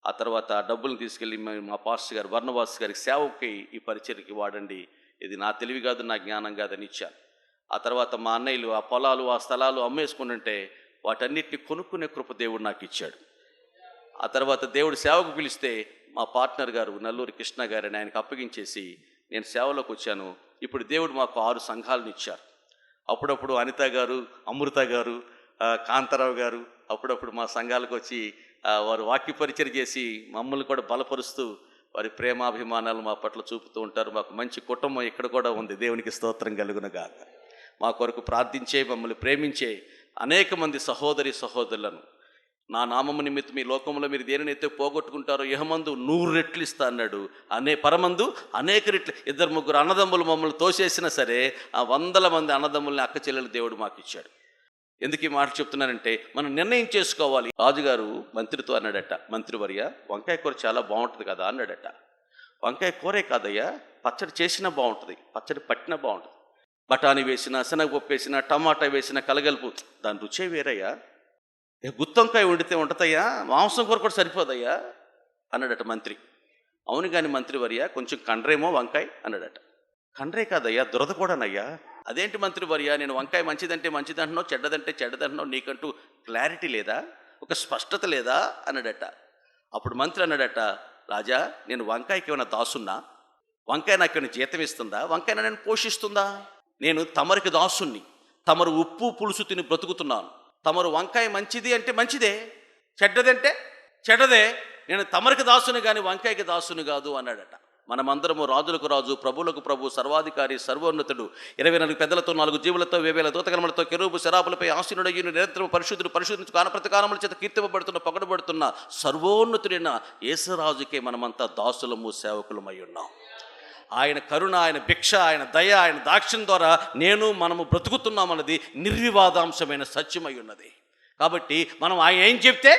ఆ తర్వాత ఆ డబ్బులను తీసుకెళ్ళి మా పాస్టర్ గారు వర్ణవాస్ గారికి సేవకి, ఈ పరిచర్యకి వాడండి, ఇది నా తెలివి కాదు, నా జ్ఞానం కాదని ఇచ్చాను. ఆ తర్వాత మా అన్నయ్యలు ఆ పొలాలు, ఆ స్థలాలు అమ్మేసుకుంటుంటే వాటన్నిటిని కొనుక్కునే కృప దేవుడు నాకు ఇచ్చాడు. ఆ తర్వాత దేవుడు సేవకు పిలిస్తే మా పార్ట్నర్ గారు నల్లూరి కృష్ణ గారిని ఆయనకు అప్పగించేసి నేను సేవలోకి వచ్చాను. ఇప్పుడు దేవుడు మాకు 6 సంఘాలను ఇచ్చారు. అప్పుడప్పుడు అనిత గారు, అమృత గారు, కాంతారావు గారు అప్పుడప్పుడు మా సంఘాలకు వచ్చి వారు వాక్య పరిచయం చేసి మమ్మల్ని కూడా బలపరుస్తూ వారి ప్రేమాభిమానాలు మా పట్ల చూపుతూ ఉంటారు. మాకు మంచి కుటుంబం ఇక్కడ కూడా ఉంది, దేవునికి స్తోత్రం కలుగునుగాక. మా కొరకు ప్రార్థించే, మమ్మల్ని ప్రేమించే అనేక మంది సహోదరి సహోదరులను నా నామము నిమిత్తం ఈ లోకంలో మీరు దేనినైతే పోగొట్టుకుంటారో ఇహమందు 100 రెట్లు ఇస్తా అన్నాడు. పరమందు అనేక రెట్లు. 2-3 అన్నదమ్ములు మమ్మల్ని తోసేసినా సరే ఆ 100 మంది అన్నదమ్ముల్ని, అక్క చెల్లెలు దేవుడు మాకు ఇచ్చాడు. ఎందుకు ఈ మాట చెప్తున్నానంటే మనం నిర్ణయం చేసుకోవాలి. రాజుగారు మంత్రితో అన్నాడట, మంత్రివర్య వంకాయ కూర చాలా బాగుంటుంది కదా అన్నాడట. వంకాయ కూరే కాదయ్యా, పచ్చడి చేసినా బాగుంటుంది, పచ్చడి పట్టినా బాగుంటుంది, బఠానీ వేసినా, శనగపప్పు వేసినా, టమాటా వేసినా కలగలుపు, దాని రుచే వేరయ్యా. గుత్తొంకాయ వండితే ఉంటుందయ్యా, మాంసం కూర కూడా సరిపోదయ్యా అన్నాడట మంత్రి. అవును కానీ మంత్రివర్య కొంచెం కండ్రేమో వంకాయ అన్నాడట. కండ్రే కాదయ్యా, దురద కూడానయ్యా. అదేంటి మంత్రివర్య, నేను వంకాయ మంచిదంటే మంచిదంటున్నావు, చెడ్డదంటే చెడ్డదంటున్నావు, నీకంటూ క్లారిటీ లేదా, ఒక స్పష్టత లేదా అన్నాడట. అప్పుడు మంత్రి అన్నాడట, రాజా నేను వంకాయకి ఏమైనా దాసున్నా? వంకాయ నాకు ఏమైనా జీతం ఇస్తుందా? వంకాయ నేను పోషిస్తుందా? నేను తమరికి దాసుని, తమరు ఉప్పు పులుసు తిని బ్రతుకుతున్నాను. తమరు వంకాయ మంచిది అంటే మంచిదే, చెడ్డదంటే చెడ్డదే. నేను తమరికి దాసుని కానీ వంకాయకి దాసుని కాదు అన్నాడట. మనమందరము రాజులకు రాజు, ప్రభులకు ప్రభు, సర్వాధికారి, సర్వోన్నతుడు, 24 పెద్దలతో 4 జీవులతో 1000 దూతగణములతో కెరూబు శరాపులపై ఆసీనుడయ్యును, నిరంతరం పరిశుద్ధుడు పరిశుద్ధించు ప్రతికారముల చేత కీర్తింపబడుతున్న, పొగడబడుతున్న సర్వోన్నతుడైన యేసురాజుకే మనమంతా దాసులము, సేవకులమై ఉన్నాం. ఆయన కరుణ, ఆయన భిక్ష, ఆయన దయ, ఆయన దాక్షిణ్యం ద్వారా మనము బ్రతుకుతున్నామన్నది నిర్వివాదాంశమైన సత్యమై ఉన్నది. కాబట్టి మనం ఆయన ఏం చెప్తే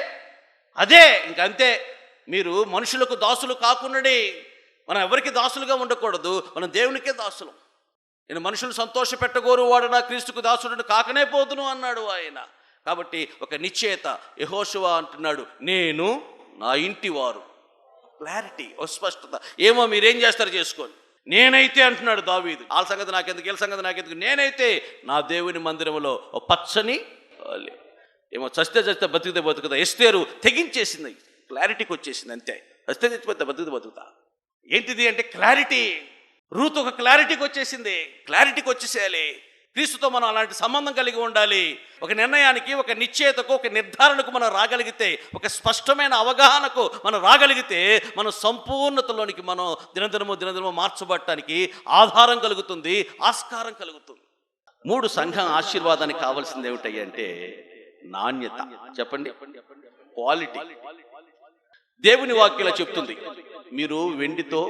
అదే, ఇంకంతే. మీరు మనుషులకు దాసులు కాకుండానే, మనం ఎవరికి దాసులుగా ఉండకూడదు, మనం దేవునికే దాసులం. నేను మనుషులు సంతోష పెట్టగోరు వాడు నా క్రీస్తుకు దాసుడు కాకనే పోదును అన్నాడు ఆయన. కాబట్టి ఒక నిశ్చయత. యెహోషువ అంటున్నాడు, నేను నా ఇంటి వారు క్లారిటీ, ఒక స్పష్టత. ఏమో మీరేం చేస్తారు చేసుకోండి, నేనైతే అంటున్నాడు దావీదు, వాళ్ళ సంగతి నాకెందుకు, వీళ్ళ సంగతి నాకెందుకు, నేనైతే నా దేవుని మందిరంలో ఓ పచ్చని ఏమో చస్తే బతుకుతా. ఎస్తేరు తెగించేసింది, క్లారిటీకి వచ్చేసింది, అంతే. చస్తే చచ్చిపోతే బతుకుతా. ఏంటిది అంటే క్లారిటీ. రూత్ ఒక క్లారిటీకి వచ్చేసింది, క్లారిటీకి వచ్చేసేయాలి. క్రీస్తుతో మనం అలాంటి సంబంధం కలిగి ఉండాలి. ఒక నిర్ణయానికి, ఒక నిశ్చయతకు, ఒక నిర్ధారణకు మనం రాగలిగితే, ఒక స్పష్టమైన అవగాహనకు మనం రాగలిగితే, మనం సంపూర్ణతలోనికి మనం దినదినము మార్చబడటానికి ఆధారం కలుగుతుంది, ఆస్కారం కలుగుతుంది. 3 సంఘం ఆశీర్వాదానికి కావాల్సింది ఏమిటంటే నాణ్యత. చెప్పండి, క్వాలిటీ. దేవుని వాక్యంలో చెప్తుంది, మీరు వెండితో,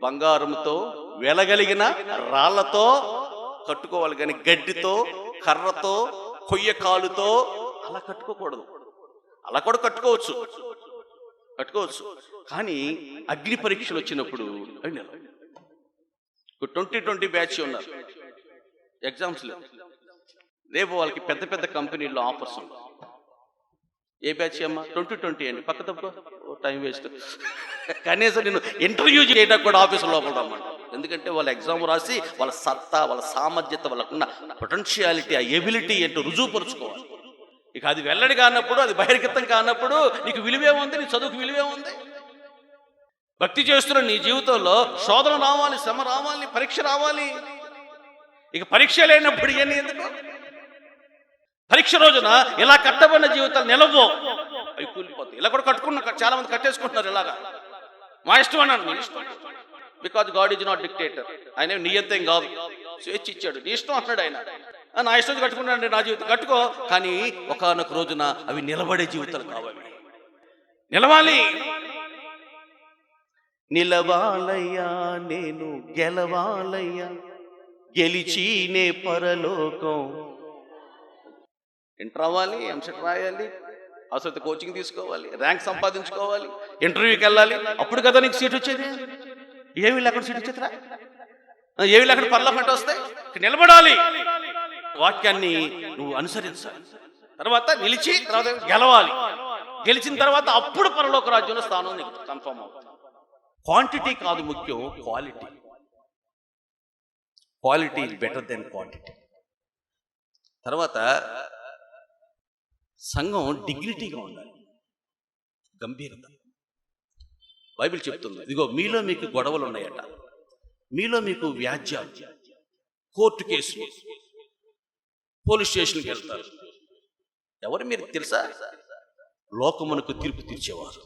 బంగారంతో, వెలగలిగిన రాళ్లతో కట్టుకోవాలి, కానీ గడ్డితో, కర్రతో, కొయ్య కాలుతో అలా కట్టుకోకూడదు. అలా కూడా కట్టుకోవచ్చు, కానీ అగ్ని పరీక్షలు వచ్చినప్పుడు 2020 బ్యాచ్ ఉన్నారు, ఎగ్జామ్స్ లేవు. రేపు వాళ్ళకి పెద్ద పెద్ద కంపెనీల్లో ఆఫర్స్ ఉన్నాయి. ఏ బ్యాచ్ అమ్మా? 2020 అండి. పక్క తప్ప టైం వేస్ట్. కనీసం నేను ఇంటర్వ్యూ చేయడానికి కూడా ఆఫీసు లోపల రమ్మంట. ఎందుకంటే వాళ్ళ ఎగ్జామ్ రాసి వాళ్ళ సత్తా, వాళ్ళ సామర్థ్యత, వాళ్ళకున్న పొటెన్షియాలిటీ, ఆ ఎబిలిటీ ఏంటో రుజువుపరుచుకోవాలి. ఇక అది వెల్లడి కానప్పుడు, అది బహిర్గతం కానప్పుడు నీకు విలువే ఉంది, నీ చదువుకు విలువే ఉంది. భక్తి చేస్తున్న నీ జీవితంలో శోధన రావాలి, శ్రమ రావాలి, పరీక్ష రావాలి. ఇక పరీక్ష లేనప్పుడు ఇవన్నీ ఎందుకు? పరీక్ష రోజున ఇలా కట్టబడిన జీవితాలు నిలవో, అవి కూలిపోతాయి. ఇలా కూడా కట్టుకున్న చాలా మంది కట్టేసుకుంటున్నారు. ఇలాగా మా ఇష్టం అన్నాను, because God is not dictator. ఆయన నీ అంతేం కాదు, స్వేచ్ఛ ఇచ్చాడు, నీ ఇష్టం అంటున్నాడు ఆయన. నా ఇష్టం కట్టుకున్నాడు, నా జీవితం కట్టుకో, కానీ ఒకానొక రోజున అవి నిలబడే జీవితాలు కావాలి. నిలవాలి, నిలవాలయ్యా, నేను గెలవాలయ్యా, గెలిచీనే పరలోకం. ఇంటర్ అవ్వాలి, ఎంసెట్ రాయాలి, అవసరం కోచింగ్ తీసుకోవాలి, ర్యాంక్ సంపాదించుకోవాలి, ఇంటర్వ్యూకి వెళ్ళాలి. అప్పుడు కదా నీకు సీట్ వచ్చేది. ఏమి లేకుండా సీట్ వచ్చేదిరా, ఏమి లేకుండా పర్లమెంట్ వస్తాయి. నిలబడాలి, వాక్యాన్ని నువ్వు అనుసరించాలి, తర్వాత నిలిచి, తర్వాత గెలవాలి. గెలిచిన తర్వాత అప్పుడు పరలోక రాజ్యంలో స్థానం నీకు కన్ఫర్మ్ అవుతుంది. క్వాంటిటీ కాదు ముఖ్యం, quality. Quality is better than quantity. తర్వాత సంఘం డిగ్నిటీగా ఉండాలి, గంభీరత. బైబిల్ చెప్తుంది, ఇదిగో మీలో మీకు గొడవలు ఉన్నాయట, మీలో మీకు వ్యాజ్యాలు, కోర్టు కేసులు, పోలీస్ స్టేషన్కి వెళ్తారు. ఎవరు మీరు తెలుసా? లోకమునకు తీర్పు తీర్చేవారు,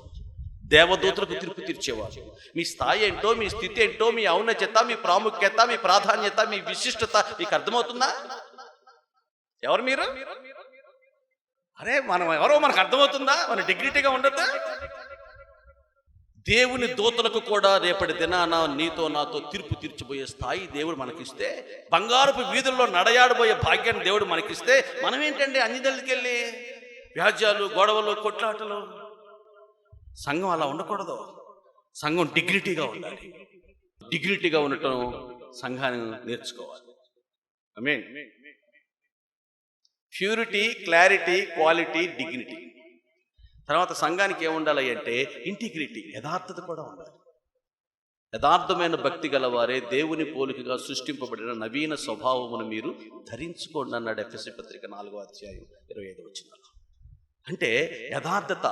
దేవదూతలకు తీర్పు తీర్చేవారు. మీ స్థాయి ఏంటో, మీ స్థితి ఏంటో, మీ ఔన్నత్యత, మీ ప్రాముఖ్యత, మీ ప్రాధాన్యత, మీ విశిష్టత మీకు అర్థమవుతుందా? ఎవరు మీరు? అరే మనం ఎవరో మనకు అర్థమవుతుందా? మన డిగ్నిటీగా ఉండద్దా? దేవుని దూతలకు కూడా రేపటి దినాన నీతో నాతో తీర్పు తీర్చిపోయే స్థాయి దేవుడు మనకిస్తే, బంగారపు వీధుల్లో నడయాడబోయే భాగ్యాన్ని దేవుడు మనకిస్తే, మనం ఏంటంటే అన్ని దగ్గరికి వెళ్ళి వ్యాజ్యాలు, గొడవలు, కొట్లాటలు. సంఘం అలా ఉండకూడదు. సంఘం డిగ్నిటీగా ఉండాలి. డిగ్నిటీగా ఉండటం సంఘాన్ని నేర్చుకోవాలి. Amen. Purity, clarity, quality, dignity. తర్వాత సంఘానికి ఏముండాలి అంటే ఇంటిగ్రిటీ, యథార్థత కూడా ఉండాలి. యథార్థమైన భక్తి గలవారే దేవుని పోలికగా సృష్టింపబడిన నవీన స్వభావమును మీరు ధరించుకోండి అన్నాడు ఎఫెసీ పత్రిక 4:25. అంటే యథార్థత,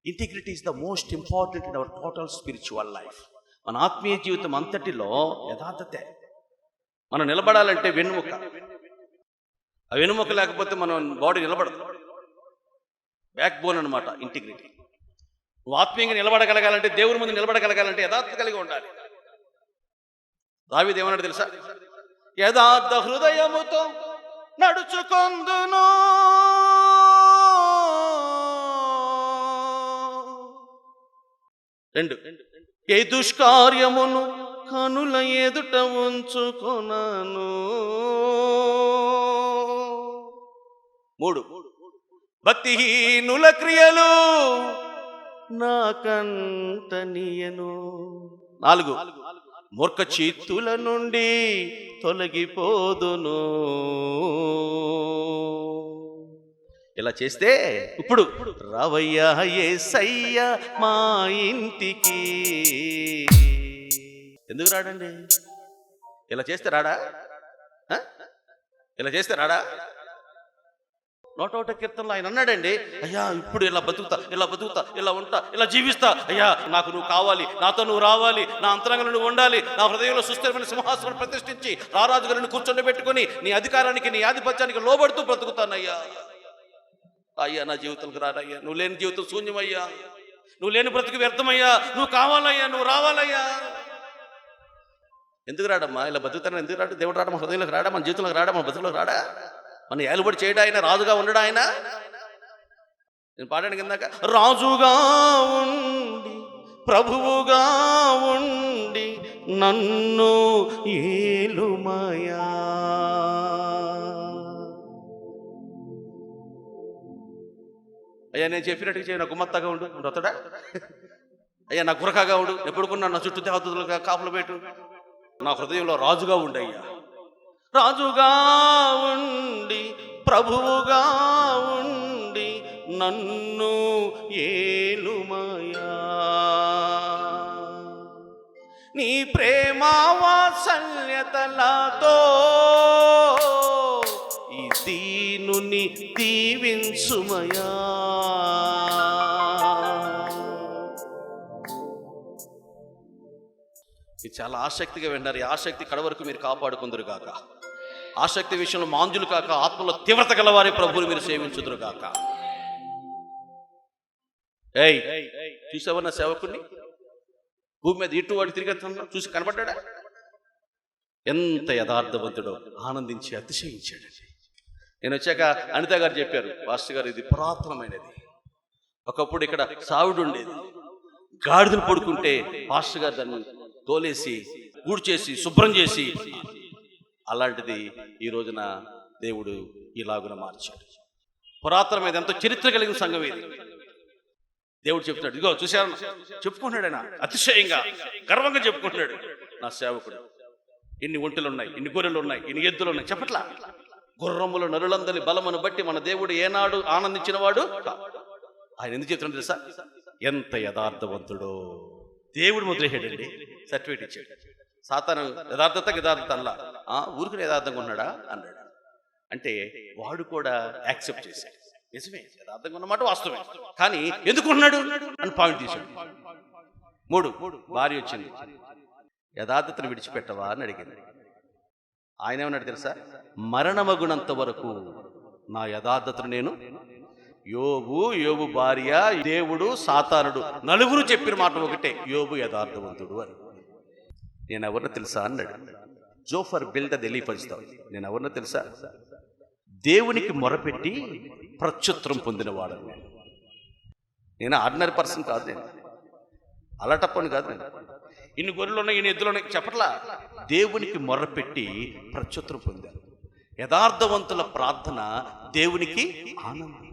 integrity is the most important in our total spiritual life. మన ఆత్మీయ జీవితం అంతటిలో యథార్థతే. మనం నిలబడాలంటే వెన్నుముక. ఆ వెన్నుముక లేకపోతే మనం బాడీ నిలబడదు. బ్యాక్ బోన్ అనమాట ఇంటిగ్రిటీ. నువ్వు ఆత్మీయంగా నిలబడగలగాలంటే, దేవుని ముందు నిలబడగలగాలంటే యథార్థత కలిగి ఉండాలి. దావీదు ఏమన్నాడు తెలుసా? యథార్థ హృదయముతో నడుచుకొందును, ఏ దుష్కార్యమును కనుల ఎదుట ఉంచుకొనను. 3 భక్తిహీనుల క్రియలు నాకంటనీయను. 4 మూర్ఖ చిత్తుల నుండి తొలగిపోదును. ఇలా చేస్తే ఇప్పుడు రావయ్యా యేసయ్య మా ఇంటికి. ఎందుకు రాడండి? ఇలా చేస్తే రాడా? ఇలా చేస్తే రాడా? 101 కీర్తనలో ఆయన అన్నాడండి, అయ్యా ఇప్పుడు ఇలా బతుకుతా, ఇలా బతుకుతా, ఇలా ఉంటా, ఇలా జీవిస్తా, అయ్యా నాకు నువ్వు కావాలి, నాతో నువ్వు రావాలి, నా అంతరంగంలో నువ్వు ఉండాలి, నా హృదయంలో సుస్థిరమైన సింహాసనం ప్రతిష్ఠించి రారాజు గారిని కూర్చొని నీ అధికారానికి నీ ఆధిపత్యానికి లోబడుతూ బ్రతుకుతానయ్యా. అయ్యా నా జీవితంలోకి రానయ్యా, నువ్వు లేని జీవితం శూన్యమయ్యా, నువ్వు లేని బ్రతుకు వ్యర్థమయ్యా, నువ్వు కావాలయ్యా, నువ్వు రావాలయ్యా. ఎందుకు రాడమ్మా? ఇలా బతుకుతాను ఎందుకు రాడు? దేవుడు రాడా? మన హృదయంలోకి రాడా? మన జీవితంలోకి రాడా? మన బతుకులోకి రాడా? మన ఏలుబడి చేయడా? ఆయన రాజుగా ఉండడా? ఆయన నేను పాడాను కిందాక, రాజుగా ఉండి ప్రభువుగా ఉండి నన్ను ఏలుమయా. అయ్యా నేను చెప్పినట్టుగా చేయ, నా గుమ్మత్తగా ఉండు, రొత్తడా? అయ్యా నా గురకగా ఉండు, ఎప్పుడుకున్నా నా చుట్టూ దేవతలుగా కాపులు పెట్టు, నా హృదయంలో రాజుగా ఉండయ్యా. రాజుగా ఉండి ప్రభువుగా ఉండి నన్ను ఏలుమయా. నీ ప్రేమ వాత్సల్యతలతో ఈ దీనుని దీవించుమయా. ఇది చాలా ఆసక్తిగా విన్నారు. ఈ ఆసక్తి కడ వరకు మీరు కాపాడుకుందరు గాక. ఆసక్తి విషయంలో మాంజులు కాక ఆత్మలో తీవ్రత గలవారి ప్రభువుని మీరు సేవించుదురు గాక. ఏయ్ చూసావా నా సేవకుడిని? భూమి మీద ఇటు వాడు తిరిగి చూసి కనబడ్డా? ఎంత యథార్థవంతుడో ఆనందించి అతిశయించాడండి. నేను వచ్చాక అనిత గారు చెప్పారు, పాస్టర్ గారు ఇది పురాతనమైనది, ఒకప్పుడు ఇక్కడ సావుడు ఉండేది, గాడిదలు పడుకుంటే పాస్టర్ గారు దాన్ని తోలేసి ఊడ్చేసి శుభ్రం చేసి, అలాంటిది ఈ రోజున దేవుడు ఇలాగున మార్చాడు. పురాతనమైన ఎంతో చరిత్ర కలిగిన సంఘం ఇది. దేవుడు చెప్తున్నాడు, ఇదిగో చూశాను, చెప్పుకుంటున్నాడు ఆయన అతిశయంగా గర్వంగా చెప్పుకుంటున్నాడు, నా సేవకుడు ఇన్ని ఒంటెలు ఉన్నాయి, ఇన్ని గొర్రెలు ఉన్నాయి, ఇన్ని ఎద్దులు ఉన్నాయి చెప్పట్లా. గుర్రముల నరులందరి బలమును బట్టి మన దేవుడు ఏనాడు ఆనందించిన వాడు. ఆయన ఎందుకు చెప్తున్నాడు తెలుసా? ఎంత యథార్థవంతుడో. దేవుడు ముద్రేసాడండి, సర్టిఫికేట్ ఇచ్చాడు. సాతాను యథార్థత అలా ఊరికి యథార్థంగా ఉన్నాడా అన్నాడు. అంటే వాడు కూడా యాక్సెప్ట్ చేశాడు. నిజమే, యథార్థంగా ఉన్నమాట వాస్తవమే, కానీ ఎందుకు ఉన్నాడు అని పాయింట్ తీశాడు. 3 భార్య వచ్చింది, యథార్థతను విడిచిపెట్టవా అని అడిగింది. ఆయన ఏమన్నాడు తెలుసా? మరణమగునంత వరకు నా యథార్థతను నేను. యోబు భార్య, దేవుడు, సాతానుడు నలుగురు చెప్పిన మాట ఒకటే, యోబు యథార్థవంతుడు అని. నేను ఎవరినో తెలుసా అన్నాడు. జోఫర్ బిల్డర్ తెలియపరుస్తావు. నేను ఎవరినో తెలుసా? దేవునికి మొరపెట్టి ప్రత్యుత్తరం పొందినవాడు. నేను ఆర్డినరీ పర్సన్ కాదు, నేను అలాటప్పని కాదు, నేను ఇన్ని గొర్రెలు ఉన్నాయి, ఇన్ని ఎద్దులు ఉన్నాయి చెప్పట్లా. దేవునికి మొరపెట్టి ప్రత్యుత్తరం పొందారు. యథార్థవంతుల ప్రార్థన దేవునికి ఆనందం.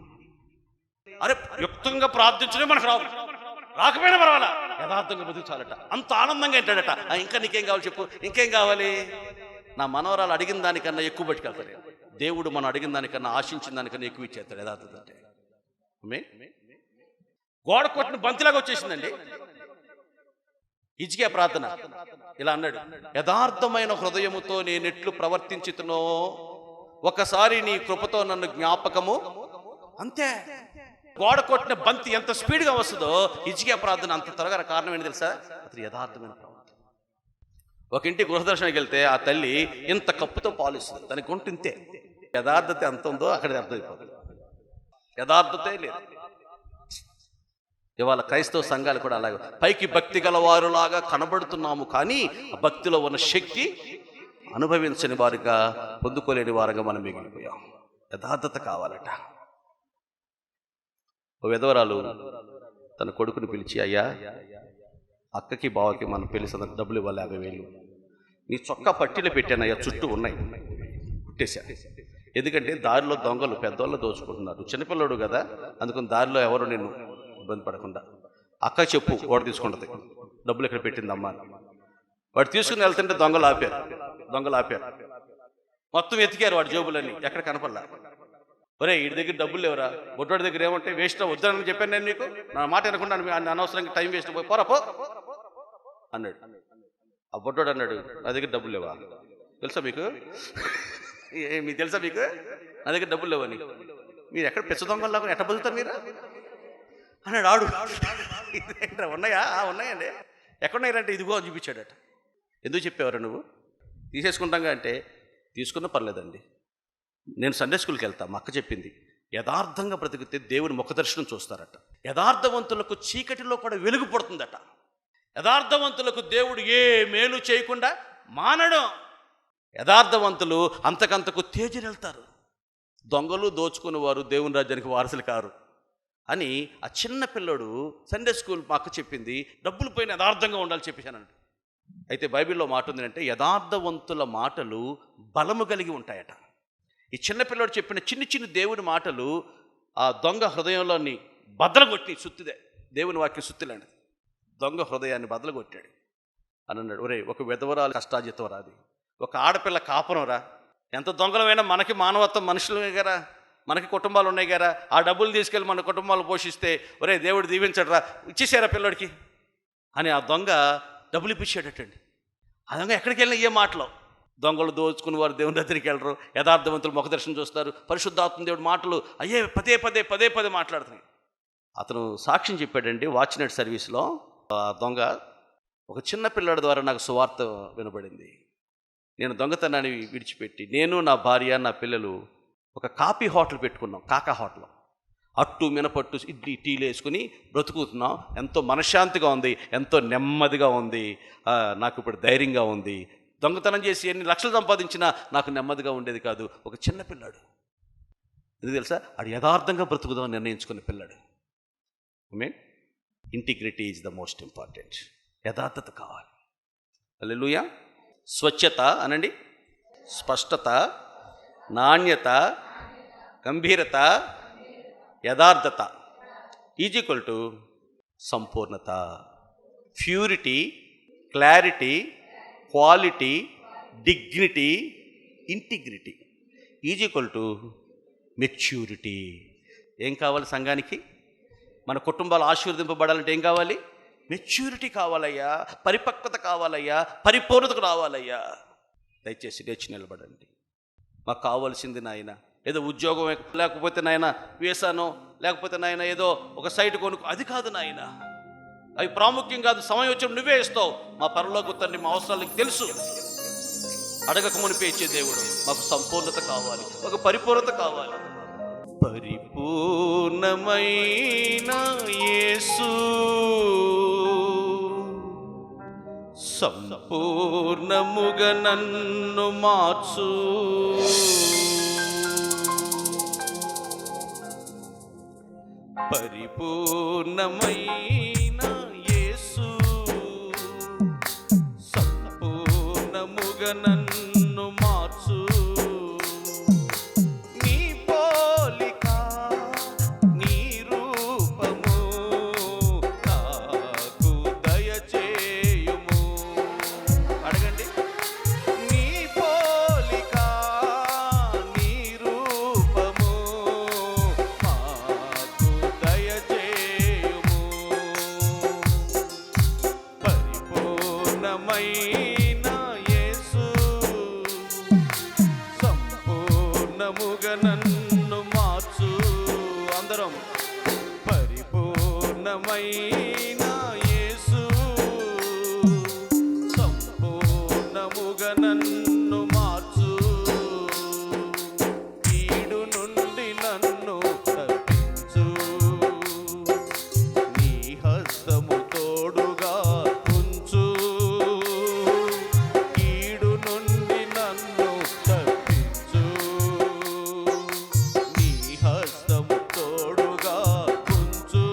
అరే యుక్తంగా ప్రార్థించడం మనకు రాకపోయినా పర్వాలా, యథార్థంగా బతుకుచాలట, అంత ఆనందంగా ఏంటాడట. ఇంకా నీకేం కావాలి చెప్పు, ఇంకేం కావాలి? నా మనవరాలు అడిగిన దానికన్నా ఎక్కువ పట్టుకెళ్తాడు దేవుడు. మనం అడిగిన దానికన్నా ఆశించిన దానికన్నా ఎక్కువ ఇచ్చేస్తాడు యథార్థత అంటే. గోడ కొట్టిన బంతిలాగా వచ్చేసిందండి హిజ్కియా ప్రార్థన. ఇలా అన్నాడు, యథార్థమైన హృదయముతో నేనెట్లు ప్రవర్తించుతునో ఒకసారి నీ కృపతో నన్ను జ్ఞాపకము. అంతే. గోడ కొట్టిన బంతి ఎంత స్పీడ్గా వస్తుందో హిజ్కియా ప్రార్థన అంత త్వరగా కారణం ఏంటి తెలుసా? అతను యథార్థమైన ప్రవర్తన. ఒక ఇంటి గృహదర్శనకి వెళ్తే ఆ తల్లి ఇంత కప్పుతో పాలిస్తుంది, దానికి గుంట ఇంతే. యథార్థత ఎంత ఉందో అక్కడ అర్థమైపోతుంది. యథార్థతే లేదు. ఇవాళ క్రైస్తవ సంఘాలు కూడా అలాగే పైకి భక్తి గలవారులాగా కనబడుతున్నాము, కానీ ఆ భక్తిలో ఉన్న శక్తి అనుభవించని వారుగా, పొందుకోలేని వారుగా మనం మిగిలిపోయాం. యథార్థత కావాలట. ఓ విధవరాలు తన కొడుకుని పిలిచి, అయ్యా అక్కకి బావకి మన పెళ్లి సందర్భం డబ్బులు ఇవ్వాలి 50,000. నీ చొక్కా పట్టీలు పెట్టానయ్యా, చుట్టూ ఉన్నాయి, పుట్టేశా. ఎందుకంటే దారిలో దొంగలు పెద్దవాళ్ళు దోచుకుంటున్నారు, చిన్నపిల్లడు కదా, అందుకని దారిలో ఎవరు నేను ఇబ్బంది పడకుండా. అక్క చెప్పు, ఓడ తీసుకుంటుంది, డబ్బులు ఎక్కడ పెట్టిందమ్మా. వాడు తీసుకుని వెళ్తుంటే దొంగలు ఆపారు. మొత్తం ఎతికారు వాడి జేబులన్నీ, ఎక్కడ కనపడలా. ఒరే వీడి దగ్గర డబ్బులు లేవురా, బొట్టోడి దగ్గర ఏమంటే వేస్ట్ వద్దని చెప్పాను నేను నీకు, నా మాట వినకుండా అనవసరంగా టైం వేస్ట్ పోయి పోరా పో అన్నాడు. ఆ బొట్టోడు అన్నాడు, నా దగ్గర డబ్బులు లేవా? తెలుసా మీకు? మీకు తెలుసా మీకు నా దగ్గర డబ్బులు లేవని? మీరు ఎక్కడ పెద్ద దొంగలాగా ఎట్ట బతుకుతారు మీరు అన్నాడు. ఆడు ఇదేంట్రా ఉన్నాయా? ఉన్నాయండి. ఎక్కడున్నాయంటే ఇదిగో అని చూపించాడట. ఎందుకు చెప్పేవారు నువ్వు? తీసేసుకుంటాగా అంటే తీసుకున్నా పర్లేదండి, నేను సండే స్కూల్కి వెళ్తా, మా అక్క చెప్పింది, యథార్థంగా బ్రతికితే దేవుని ముఖ దర్శనం చూస్తారట. యథార్థవంతులకు చీకటిలో కూడా వెలుగు పడుతుందట. యథార్థవంతులకు దేవుడు ఏ మేలు చేయకుండా మానడం. యథార్థవంతులు అంతకంతకు తేజరెళ్తారు. దొంగలు దోచుకుని వారు దేవుని రాజ్యానికి వారసులు కారు అని ఆ చిన్న పిల్లడు సండే స్కూల్ మా అక్క చెప్పింది. డబ్బులు పోయిన యథార్థంగా ఉండాలి చెప్పేశానండి. అయితే బైబిల్లో మాట ఉందంటే యథార్థవంతుల మాటలు బలము కలిగి ఉంటాయట. ఈ చిన్నపిల్లడు చెప్పిన చిన్ని చిన్ని దేవుని మాటలు ఆ దొంగ హృదయంలోని బద్దలగొట్టి సుత్తిదే. దేవుని వాక్యం సుత్తిలాంటిది. దొంగ హృదయాన్ని బద్దలగొట్టాడు అని అన్నాడు. ఒరే, ఒక విధవరాలు కష్టాజితం రాది, ఒక ఆడపిల్ల కాపురం రా, ఎంత దొంగలమైనా మనకి మానవత్వం, మనుషులమే కదా, మనకి కుటుంబాలు ఉన్నాయి కదా, ఆ డబ్బులు తీసుకెళ్ళి మన కుటుంబాలు పోషిస్తే ఒరే దేవుడు దీవించడరా, ఇచ్చేసారా పిల్లడికి అని ఆ దొంగ డబ్బులు ఇప్పించాడటండి. ఆ దొంగ ఎక్కడికి వెళ్ళినా ఏ మాటలో, దొంగలు దోచుకుని వారు దేవుని దగ్గరికి వెళ్ళరు, యథార్థవంతులు ముఖదర్శనం చూస్తారు, పరిశుద్ధాత్మ దేవుడి మాటలు అయ్యే పదే పదే పదే పదే మాట్లాడుతున్నాయి. అతను సాక్ష్యం చెప్పాడండి వాచ్ నైట్ సర్వీస్లో. ఆ దొంగ, ఒక చిన్న పిల్లాడి ద్వారా నాకు సువార్త వినబడింది. నేను దొంగతనాన్ని విడిచిపెట్టి నేను, నా భార్య, నా పిల్లలు ఒక కాఫీ హోటల్ పెట్టుకున్నాం, కాకా హోటల్. అట్టు మినపట్టు ఇడ్లీ టీలు వేసుకుని బ్రతుకుతున్నాం. ఎంతో మనశ్శాంతిగా ఉంది, ఎంతో నెమ్మదిగా ఉంది, నాకు ఇప్పుడు ధైర్యంగా ఉంది. దొంగతనం చేసి ఎన్ని లక్షలు సంపాదించినా నాకు నెమ్మదిగా ఉండేది కాదు. ఒక చిన్న పిల్లాడు, ఎందుకు తెలుసా, అది యథార్థంగా బ్రతుకుదాం నిర్ణయించుకున్న పిల్లాడు. Mean integrity is the most important. యథార్థత కావాలి. హల్లెలూయా. స్వచ్ఛత అనండి, స్పష్టత, నాణ్యత, గంభీరత, యథార్థత ఈజ్ ఈక్వల్ టు సంపూర్ణత. Purity, clarity, quality, dignity, integrity is equal to maturity. ఏం కావాలి సంఘానికి? మన కుటుంబాలు ఆశీర్వదింపబడాలంటే ఏం కావాలి? మెచ్యూరిటీ కావాలయ్యా, పరిపక్వత కావాలయ్యా, పరిపూర్ణతకు రావాలయ్యా. దయచేసి లేచి నిలబడండి. మాకు కావాల్సింది నాయన ఏదో ఉద్యోగం, లేకపోతే నాయన వేసానో, లేకపోతే నాయన ఏదో ఒక సైట్ కొనుక్కో, అది కాదు నాయన. అవి ప్రాముఖ్యం కాదు. సమయం వచ్చినప్పుడు నువ్వే ఇస్తావు. మా పరలోక తండ్రి మా అవసరాలకు తెలుసు. అడగక మునిపే ఇచ్చే దేవుడు. మాకు సంపూర్ణత కావాలి, ఒక పరిపూర్ణత కావాలి. పరిపూర్ణమైన యేసు, సంపూర్ణముగా నన్ను మార్చు. పరిపూర్ణమైన యేసు, సంపూర్ణముగా నన్ను మార్చు. నీ పోలిక, నీ రూపము నాకు దయచేయుము. అడగండి. నీ పోలిక, నీ రూపము మాకు దయచేయుము. పరిపూర్ణమైన యేసు, సంపూర్ణముగా నన్ను మార్చు. అందరం పరిపూర్ణమైన యేసు, సంపూర్ణముగా నన్ను మార్చు. కీడు నుండి నన్ను తప్పించు. నీ హస్తము తోడుగా ఉంచు. కీడు నుండి నన్ను తప్పించు. నీ హస్తము తోడుగా ఉంచు.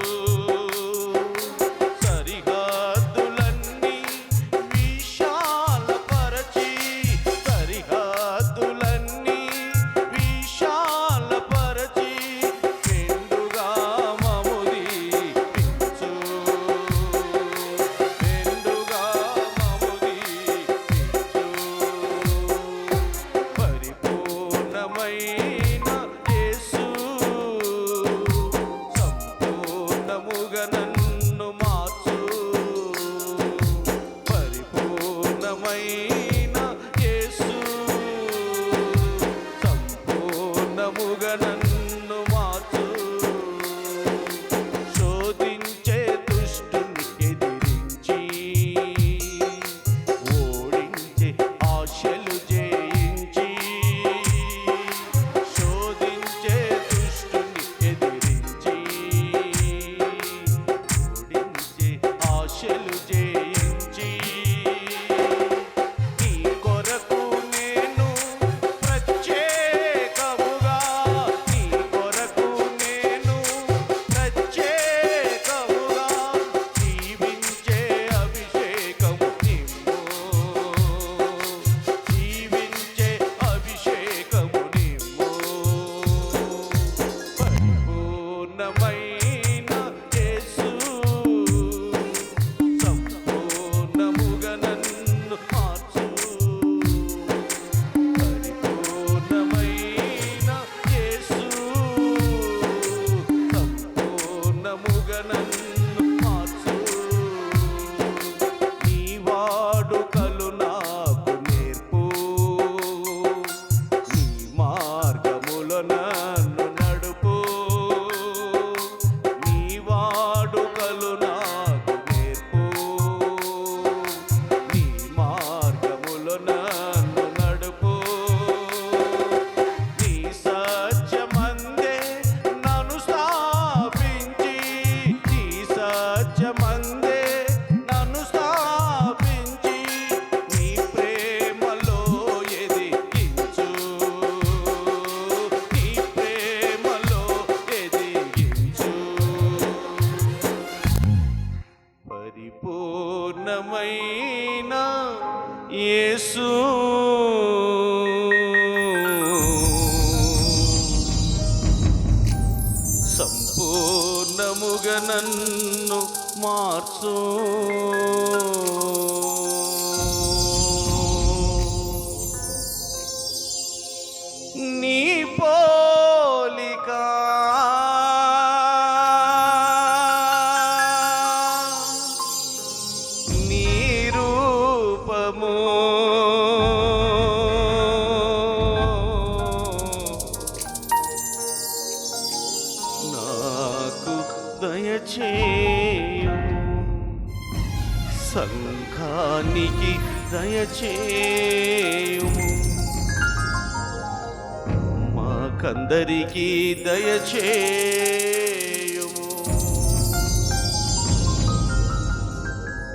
సరిహద్దులన్నీ విశాలపరచి నన్ను మార్చు. శోధించే దుష్టుని ఎదిరించి ఓడించే ఆశలు జయించి. శోధించే దుష్టుని ఎదిరించి ఓడించే ఆశలు జయించి. నీ కొరకు నేను ప్రత్యేకముగా, నీ కొరకు నేను ప్రత్యేకముగా జీవించే అభిషేకము నిమ్ము. జీవించే అభిషేకము నిమ్ము. పరిపూర్ణమైన యేసు సంపూర్ణముగా నన్ను మార్చు. పరిపూర్ణమైన యేసు సంపూర్ణముగా నన్ను మార్చు. నీ వాడుకలు నాకు నేర్పు. నీ మార్గములో నన్ను నడుపు. నీ వాడుకలు నాకు నేర్పు. నీ మార్గములో నన్ను నడుపు. నీ సత్యమందే నన్ను స్థాపించి. నీ సత్యమందే నన్ను స్థాపించి. నీ ప్రేమలో ఎదిగించు. నీ ప్రేమలో ఎదిగించు. పరిపూర్ణమైన యేసు సంపూర్ణముగా నన్ను మార్చు. నీ పోలిక నీ రూపము నాకు దయచేయు. సంఘానికి దయచేయుము. మాకందరికీ దయచేయుము.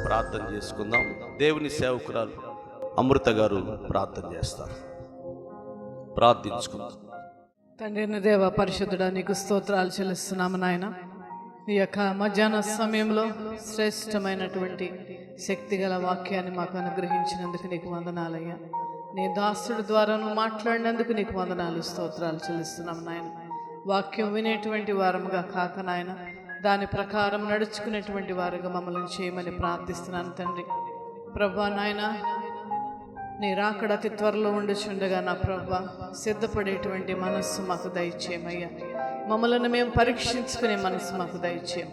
ప్రార్థన చేసుకుందాం. దేవుని సేవకురాలు అమృత గారు ప్రార్థన చేస్తారు. ప్రార్థించుకుందాం. తండ్రి దేవ పరిశుద్ధుడా, నీకు స్తోత్రాలు చెల్లిస్తున్నాము నాయన. ఈ యొక్క మధ్యాహ్న సమయంలో శ్రేష్టమైనటువంటి శక్తిగల వాక్యాన్ని మాకు అనుగ్రహించినందుకు నీకు వందనాలయ్యా. నీ దాసుడి ద్వారా నువ్వు మాట్లాడినందుకు నీకు వందనాలు, స్తోత్రాలు చెల్లిస్తున్నాము నాయన. వాక్యం వినేటువంటి వారముగా కాక నాయన, దాని ప్రకారం నడుచుకునేటువంటి వారుగా మమ్మల్ని చేయమని ప్రార్థిస్తున్నాను తండ్రి. ప్రభువా నాయన, నీ రాకడ అతి త్వరలో ఉండుచుండగా నా ప్రభువా, సిద్ధపడేటువంటి మనస్సు మాకు దయచేయమయ్యా. మమ్మల్ని మేము పరీక్షించుకునే మనసు మాకు దయచేయం.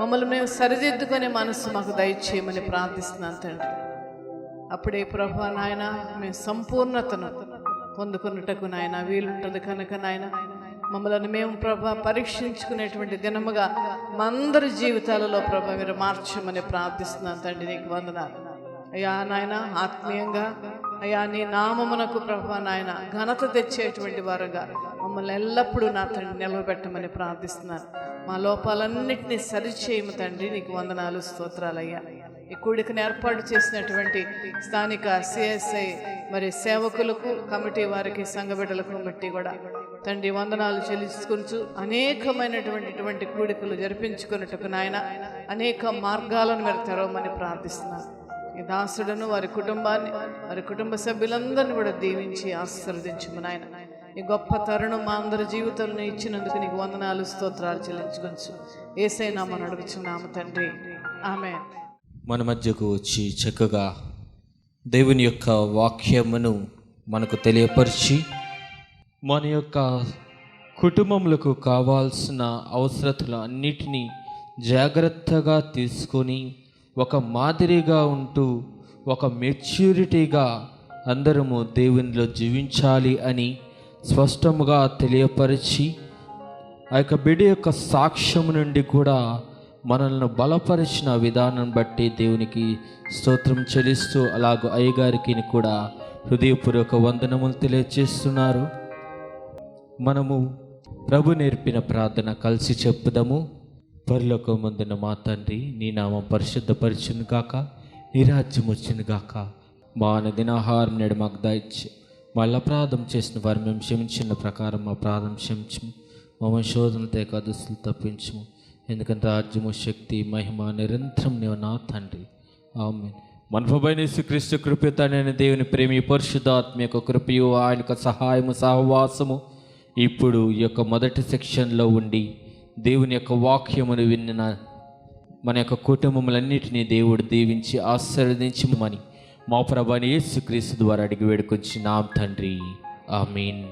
మమ్మల్ని మేము సరిదిద్దుకునే మనసు మాకు దయచేయమని ప్రార్థిస్తున్నాను తండ్రి. అప్పుడే ప్రభువా నాయన, మేము సంపూర్ణతను పొందుకున్నటకు నాయన వీలుంటుంది కనుక నాయన, మమ్మల్ని మేము ప్రభా పరీక్షించుకునేటువంటి దినముగా మా అందరి జీవితాలలో ప్రభా మీరు మార్చమని ప్రార్థిస్తున్నాను తండ్రి. నీకు వందనాలు అయ్యా నాయన. ఆత్మీయంగా అయ్యా నీ నామమునకు ప్రభా నాయన ఘనత తెచ్చేటువంటి వారుగా మమ్మల్ని ఎల్లప్పుడూ నా తండ్రి నిలవబెట్టమని ప్రార్థిస్తున్నాను. మా లోపాలన్నింటినీ సరిచేయము తండ్రి. నీకు వందనాలు, స్తోత్రాలయ్యా. ఈ కూడికను ఏర్పాటు చేసినటువంటి స్థానిక సిఎస్ఐ మరి సేవకులకు, కమిటీ వారికి, సంఘ బిడ్డలకు బట్టి కూడా తండ్రి వందనాలు చెల్లించుకుంటూ అనేకమైనటువంటి కూడికలు జరిపించుకున్నట్టుకు నాయన అనేక మార్గాలను మీరు తెరవమని ప్రార్థిస్తున్నాను. ఈ దాసుడును, వారి కుటుంబాన్ని, వారి కుటుంబ సభ్యులందరినీ కూడా దీవించి ఆశీర్వదించుము నాయన. ఈ గొప్ప తరుణం మా అందరి జీవితంలో ఇచ్చినందుకు నీకు వందనాలు, స్తోత్రాలు చెల్లించుకొచ్చు. యేసయ్య నామమున అడుగుచున్నాము తండ్రి, ఆమేన్. మన మధ్యకు వచ్చి చక్కగా దేవుని యొక్క వాక్యమును మనకు తెలియపరిచి మన యొక్క కుటుంబములకు కావాల్సిన అవసరతలు అన్నిటినీ జాగ్రత్తగా తీసుకొని ఒక మాదిరిగా ఉంటూ ఒక మెచ్యూరిటీగా అందరము దేవునిలో జీవించాలి అని స్పష్టముగా తెలియపరిచి ఆ యొక్క బిడ్డ యొక్క సాక్ష్యం నుండి కూడా మనల్ని బలపరిచిన విధానం బట్టి దేవునికి స్తోత్రం చెల్లిస్తూ అలాగూ అయ్యగారికి కూడా హృదయపూర్వక వందనములు తెలియజేస్తున్నారు. మనము ప్రభు నేర్పిన ప్రార్థన కలిసి చెప్పుదాము. పరలోకమందున్న మా తండ్రి, నీ నామం పరిశుద్ధపరచును గాక, నీ రాజ్యం వచ్చును గాక. మా అనుదినాహారం నేడు మాకు దయచేయి. మళ్ళీ అపరాధం చేసిన వారు మేము క్షమించిన ప్రకారం మా అపరాధం క్షమించము. మమ్మల్ని శోధనతో ఏకాదశులు తప్పించము. ఎందుకంటే రాజ్యము, శక్తి, మహిమ నిరంతరం నీవు నా తండ్రి. ఆమేన్. మన ప్రభువైన యేసుక్రీస్తు కృప, తండ్రి దేవుని ప్రేమ, పరిశుద్ధాత్మ యొక్క కృపయు, ఆయన యొక్క సహాయము, సహవాసము ఇప్పుడు ఈ యొక్క మొదటి సెక్షన్లో ఉండి దేవుని యొక్క వాక్యమును విన్న మన యొక్క కుటుంబములన్నిటినీ దేవుడు దీవించి ఆశీర్వదించమని మా ప్రభువైన యేసుక్రీస్తు ద్వారా అడిగి వేడుకొచ్చున్నాం తండ్రి. ఆమేన్.